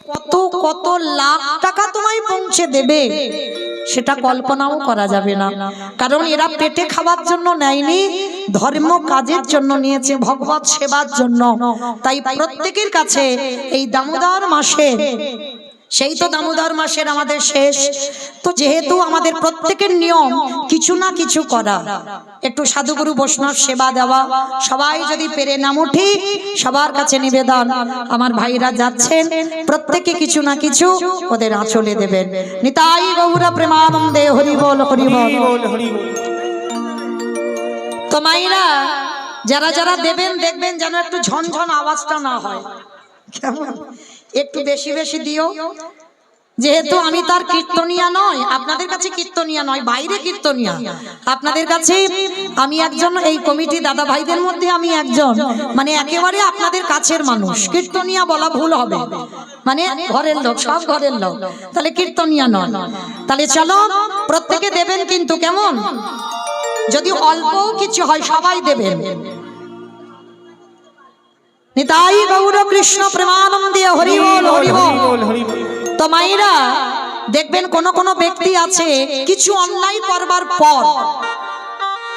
কত কত লাখ টাকা তোমায় পৌঁছে দেবে সেটা কল্পনাও করা যাবে না। কারণ এরা পেটে খাওয়ার জন্য নেয়নি, ধর্ম কাজের জন্য নিয়েছে, ভগবত সেবার জন্য। তাই প্রত্যেকের কাছে এই দামোদর মাসে, সেই তো দামোদর মাসের আমাদের শেষ, তো যেহেতু আমাদের প্রত্যেকের নিয়ম কিছু না কিছু করা, একটু সাধুগুরু বৈষ্ণব সেবা দেওয়া, সবাই যদি পেরে নাম উঠি সবার কাছে নিবেদন, আমার ভাইরা যাচ্ছেন প্রত্যেকে কিছু না কিছু ওদের আঁচলে দেবেন। নিতাই গৌর প্রেমানন্দে হরি বল হরি বল। তো মাইরা যারা যারা দেবেন দেখবেন যেন একটু ঝনঝন আওয়াজটা না হয়, কেমন একটু বেশি বেশি দিও। যেহেতু আমি তার কীর্তনিয়া নয়, আপনাদের কাছে কীর্তনিয়া নয়, বাইরে কীর্তনিয়া, আপনাদের কাছে আমি একজন, এই কমিটি দাদা ভাইদের মধ্যে আমি একজন, মানে একেবারে আপনাদের কাছের মানুষ। কীর্তনিয়া বলা ভুল হবে, মানে ঘরের লোক, সব ঘরের লোক, তাহলে কীর্তনিয়া নয়। তাহলে চলো প্রত্যেকে দেবেন, কিন্তু কেমন, যদি অল্প কিছু হয় সবাই দেবেন। নিতাই গৌর কৃষ্ণ প্রেমানন্দে হরি বল হরি বল। তো মায়েরা দেখবেন কোন কোন ব্যক্তি আছে কিছু অন্যায় করবার পর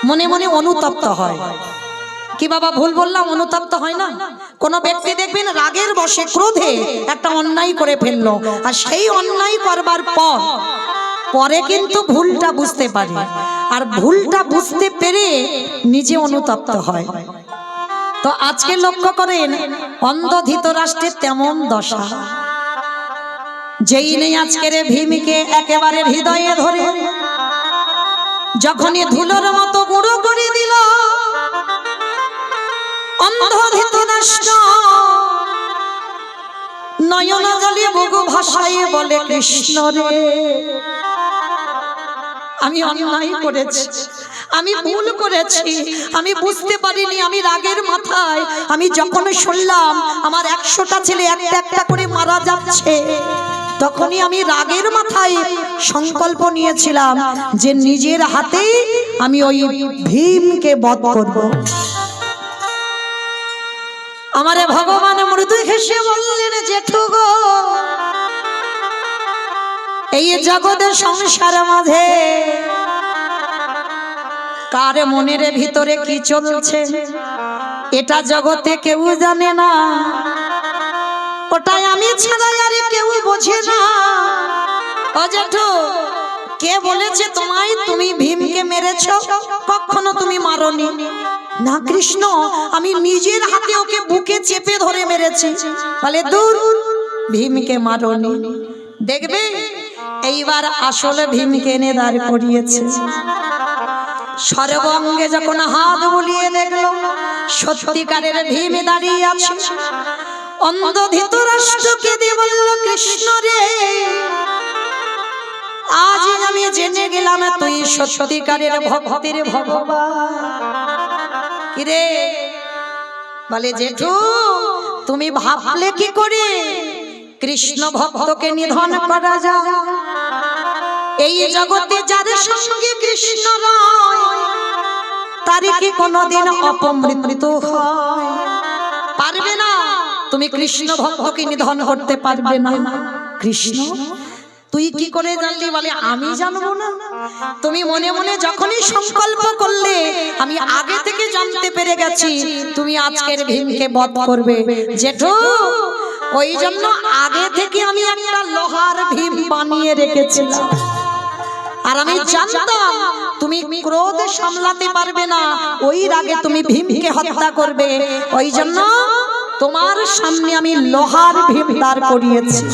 মনে মনে অনুতপ্ত হয়। কি বাবা ভুল বললাম? অনুতপ্ত হয় না? কোন ব্যক্তি দেখবেন রাগের বশে ক্রোধে একটা অন্যায় করে ফেললো, আর সেই অন্যায় করবার পর পরে কিন্তু ভুলটা বুঝতে পারে, আর ভুলটা বুঝতে পেরে নিজে অনুতপ্ত হয়। তো আজকে লক্ষ্য করেন অন্ধ ধৃতরাষ্ট্রের তেমন দশা, যেই নেই আজকের ভীমকে একেবারে হৃদয়ে ধরে যখনই ধুলোর মতো গুঁড়ো করে দিল, অন্ধ ধৃতরাষ্ট্র নয়ন জলে বুকু ভাসায় বলে, কৃষ্ণ রে আমি অন্যায় করেছি, আমি ভুল করেছি, আমি বুঝতে পারিনি, আমি রাগের মাথায়, আমি যখন শুনলাম আমার 100টা ছেলে একটা একটা করে মারা যাচ্ছে, তখনই আমি রাগের মাথায় সংকল্প নিয়েছিলাম যে নিজের হাতেই আমি ওই ভীমকে বধ করব। আমারে ভগবান মৃদু হেসে বললেন, জেঠু গো, এই জগতের সংসার মাঝে কার মনের ভিতরে কি চলছে এটা জগতে কেউ জানে না, ওটাই আমি ছাড়া আর কেউ বোঝে না। ও জেঠু, কে বলেছে তোমায় তুমি ভীমকে মেরেছ? কখনো তুমি মারোনি। না কৃষ্ণ, আমি নিজের হাতে ওকে বুকে চেপে ধরে মেরেছি। বলে দূর, ভীমকে মারোনি। দেখবে এইবার আসলে ভীমকে এনে দাঁড় করিয়েছে। সর্বঙ্গে যখন হাত বুলিয়ে দেখলো সত্যিকারের ভীম দাঁড়িয়ে আছে, অন্ধ ধৃতরাষ্ট্রকে দিয়ে বলল, কৃষ্ণ রে আজ আমি জেনে গেলাম তুই সত্যিকারের ভক্তের ভগবান। কিরে? বলে জেঠু, তুমি ভাবলে কি করে কৃষ্ণ ভক্তকে নিধন করা যায়? এই জগতে যার সঙ্গে কৃষ্ণ রয় তার কি কোনোদিন অপমৃত্যু হয়? পারবে না, তুমি কৃষ্ণ ভক্তকে নিধন করতে পারবে না। কৃষ্ণ তুই কি করে জানলি? বলে আমি জানবো না? তুমি মনে মনে যখনই সংকল্প করলে আমি আগে থেকে জানতে পেরে গেছি তুমি আজকের ভীমকে বধ করবে। জেঠু ওই জন্য আগে থেকে আমি একটা লোহার ভীম বানিয়ে রেখেছিলাম, আর আমি জানতাম তুমি ক্রোধ সামলাতে পারবে না, ওই রাগে তুমি ভীমকে হত্যা করবে, ওই জন্য তোমার সামনে আমি লোহার ভীম দাঁড় করিয়েছি।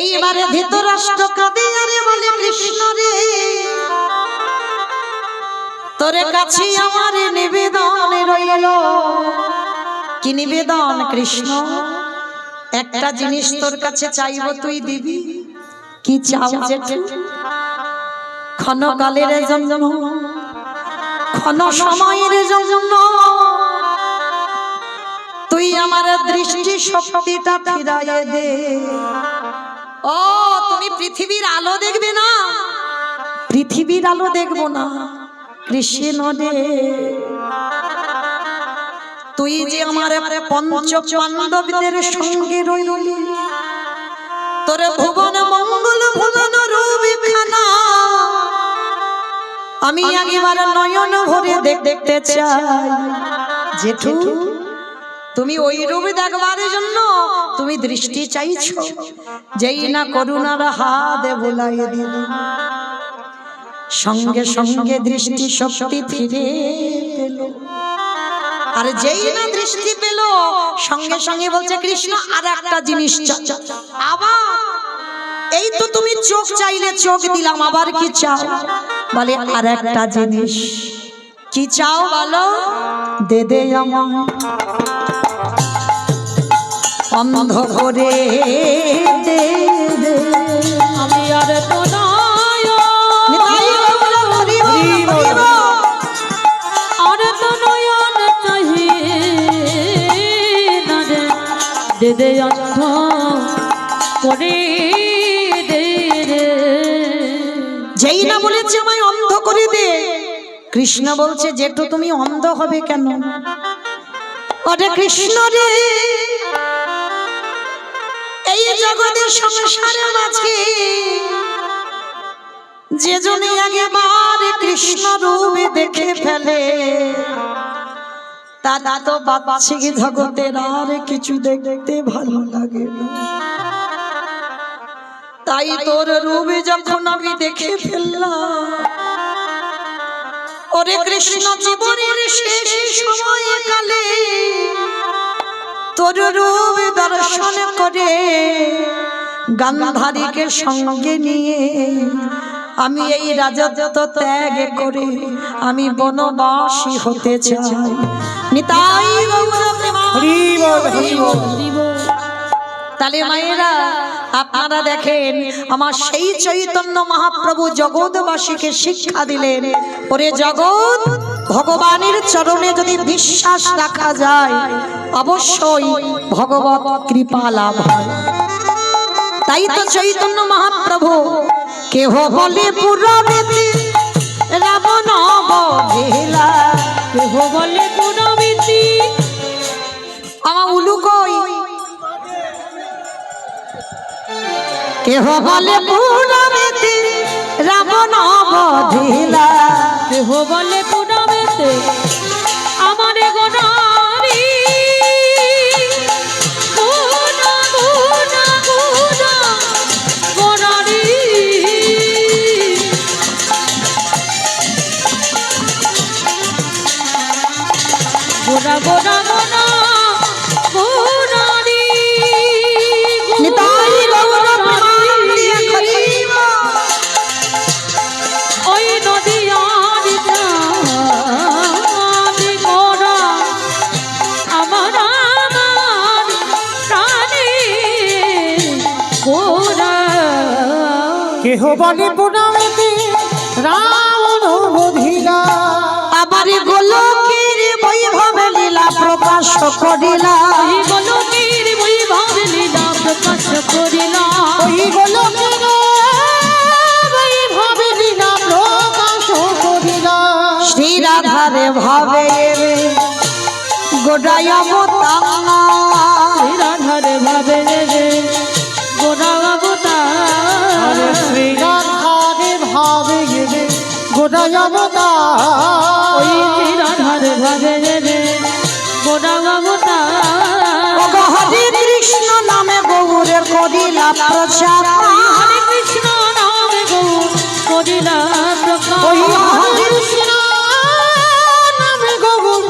এইবারে ধৃতরাষ্ট্র কাঁদে আরে বলে, কৃষ্ণ রে তোর কাছে আমার নিবেদন রইল। কি নিবেদন? কৃষ্ণ একটা জিনিস তোর কাছে চাইবো, তুই দিবি। কি চাও? জেঠু ক্ষণকালের জন্য, ক্ষণ সময়ের জন্য তুই আমার দৃষ্টি শক্তিটা ফিরাইয়ে দে। ও তুমি পৃথিবীর আলো দেখবে না? পৃথিবীর আলো দেখবো না, কৃষ্ণ রে তুই যে আমার পঞ্চ পাণ্ডবদের সঙ্গে রইলি, তোর ভুবন মঙ্গল ভুবন রূপখানা আমি একবার নয়ন ভরে দেখতে চাই। জেঠু তুমি ওই রূপ দেখবার জন্য তুমি দৃষ্টি চাইছো, যেই না করুণার হাত বোলাই দিল, সঙ্গে সঙ্গে দৃষ্টি শক্তি ফিরে পেল। আর যেই না দৃষ্টি পেল সঙ্গে সঙ্গে বলছে কৃষ্ণ আর একটা জিনিস আবার, এই তো তুমি চোখ চাইলে চোখ দিলাম, আবার কি চাও? বলে আর একটা জিনিস। কি চাও বলো? দে দে আমায় অন্ধ করে দে দে। আমি আর তো নয় নিতাই গৌর হরি বল, হরি বল। আর তো নয়ন চাহি না রে, দে দে অন্ধ করে দে রে। যেই না বলেছে আমায় অন্ধ করে দে, কৃষ্ণ বলছে জেঠু তুমি অন্ধ হবে কেন? ওরে কৃষ্ণ রে, এই জগতের সংসারের মাঝে যে জনে একবার কৃষ্ণ রূপে দেখে ফেলে তারা তো বাচ্চা জগতের আর কিছু দেখতে ভালো লাগে না। তাই তোর রূপে যখন আমি দেখে ফেললাম, ওরে কৃষ্ণ জীবনের শেষ সময় কালে তোর রূপ দর্শন করে গান্ধারীকে সঙ্গে নিয়ে আমি এই রাজত্ব ত্যাগ করে আমি বনবাসী হতে চাই। নিতাই গৌর হরি বল, হরি বল। তাহলে মায়েরা আপনারা দেখেন আমার সেই চৈতন্য মহাপ্রভু জগৎবাসীকে শিক্ষা দিলেন, ওরে জগৎ ভগবানের চরণে যদি বিশ্বাস রাখা যায় অবশ্যই ভগবত কৃপা লাভ হয়। তাই তো চৈতন্য মহাপ্রভু কেহ বলে পুরবেতে রাবণ বধিলা, কেহ বলে পুরবিতি আমার উলু কই, কেহ বলে পুরবেতে রাবণ বধিলা, কেহ বলে পুরবেতে আমার গোনারি গোনা গোনা গোনা গোনারি। গোনা গোনা গোনা গোনারি। নিতাই গৌর প্রেমানন্দে হরি বল। ওই নদিয়ার প্রাণে গোরা আমার আমার প্রাণে গোরা। কেহ বলে পুরাণেতে রাবণ বধিলা, আবার গোলকের বৈভব লীলা প্রকাশ করিলা, ওই গোলকের বৈভব লীলা প্রকাশ করিলা, ওই গোলকের বৈভব লীলা প্রকাশ করিলা। শ্রী রাধারে ভাবে গোড়ায় অবতার, রাধারে ভাবে রে গোরা অবতার। শ্রী রাধারে ভাবে গেলে গোটায় অবতার, ওই রাধারে ভাবে রে গোরা অবতার। ওগো হরে কৃষ্ণ নামে গৌরে করিলা প্রচার, হরে কৃষ্ণ নামে গৌর করিলা প্রকাশ। ওই হরে কৃষ্ণ নামে গৌর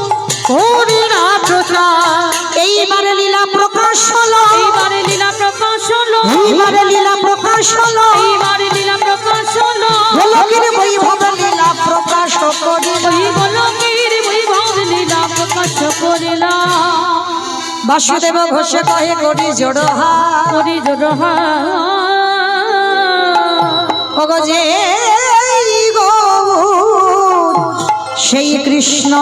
করিলা প্রচার। এইবারে লীলা প্রকাশ হলো, এইবারে লীলা প্রকাশ হলো, এইবারে লীলা প্রকাশ হলো, এইবারে লীলা প্রকাশ হলো। গোলকের বৈভব লীলা প্রকাশ করিলা। ওই গোলকের বৈভব লীলা প্রকাশ করিলা। বাসুদেব ঘোষ কহে করি জোড়হা, করি জোড়হা ওগো যে গৌর সেই কৃষ্ণ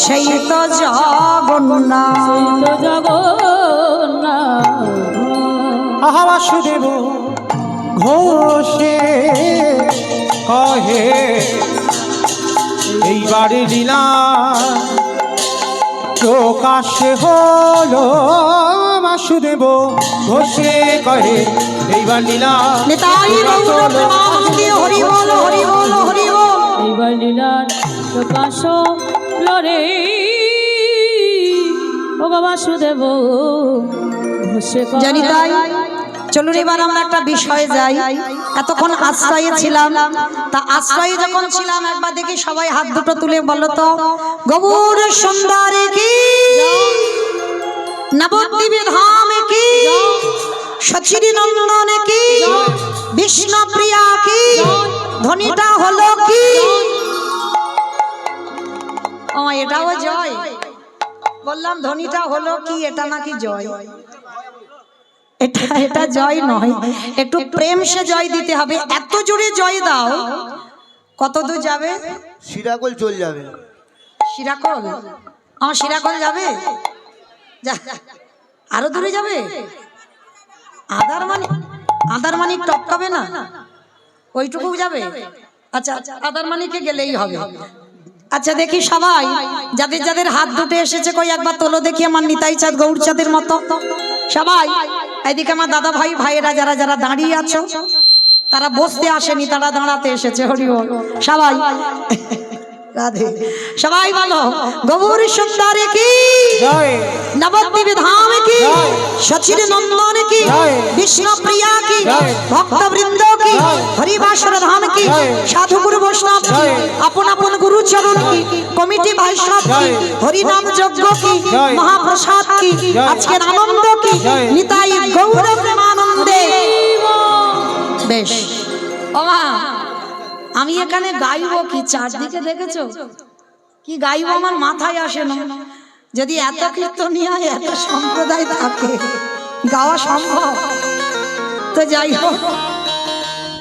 সেই তো জগন্নাথ। তো জগন্নাথ। আহা বাসুদেব ঘোষে কহে এইবারে লীলা প্রকাশে হলো বাসুদেব ঘোষে করে এইবার লীলা নিতাই গৌর প্রেমানন্দে হরি বল হরি বল হরি বল। এইবার লীলার প্রকাশ লরে ও বাসুদেব ঘোষে করে। জানি তাই চলুন এবার আমরা একটা বিষয়ে যাই। এতক্ষণ আশ্রয়ে ছিলাম, তা আশ্রয়ে যখন ছিলাম একবার দেখি সবাই হাত দুটো তুলে বলো তো, গৌর সুন্দরী কি, নবদ্বীপ ধাম কি, সচির নন্দন কি, বিষ্ণুপ্রিয়া কি, ধ্বনিটা হলো কি? ও এটাও জয়, বললাম ধ্বনিটা হলো কি, এটা নাকি জয়? এটা জয় নয়, একটু প্রেম সে জয় দিতে হবে। এত জোরে জয় দাও, কত দূর যাবে? শিরাকল চল যাবে। শিরাকল? আমার শিরাকল যাবে? আরো দূরে যাবে? আদারমানিক টপকাবে না? ওইটুকু যাবে? আচ্ছা আদারমানিকে গেলেই হবে। আচ্ছা দেখি সবাই যাদের যাদের হাত দুটো এসেছে কই একবার তোলো দেখি আমার নিতাই চাঁদ গৌর চাঁদের মতো। সবাই এদিকে আমার দাদা ভাই ভাইয়েরা যারা যারা দাঁড়িয়ে আছো, তারা বসতে আসেনি, তারা দাঁড়াতে এসেছে। হরি বল সবাই, রাধে। সবাই বলো গৌর সুন্দরী কি, জয় নবদ্বীপ ধাম কি, সচির নন্দন কি, বিষ্ণুপ্রিয়া কি, ভক্তবৃন্দ কি, হরিবাসর ধাম কি, সাধু গুরু বৈষ্ণব কি, আপন আপন গুরু চরণ কি, কমিটি বৈষ্ণব কি, হরিনাম যজ্ঞ কি, মহাপ্রসাদ কি, আজকের আনন্দ কি, নিতাই গৌর প্রেমানন্দে। বেশ বাবা, আমি এখানে গাইবো কি? চারদিকে দেখেছো কি গাইবো? আমার মাথায় আসে না। যদি এত কীর্তনিয়া এত সম্প্রদায় থাকে, গাওয়া সম্ভব? তো যাই হোক,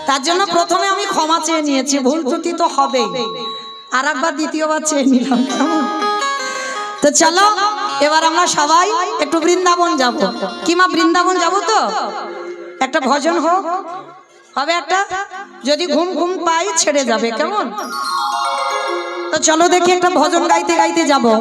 তার জন্য প্রথমে আমি ক্ষমা চেয়ে নিয়েছি, ভুল ত্রুটি তো হবেই, আর একবার দ্বিতীয়বার চেয়ে নিলাম। কেমন? তো চলো এবার আমরা সবাই একটু বৃন্দাবন যাব। কি মা, বৃন্দাবন যাব তো? একটা ভজন হোক, হবে একটা, যদি ঘুম ঘুম পাই ছেড়ে যাবে। কেমন? তো চলো দেখি একটা ভজন গাইতে গাইতে যাব।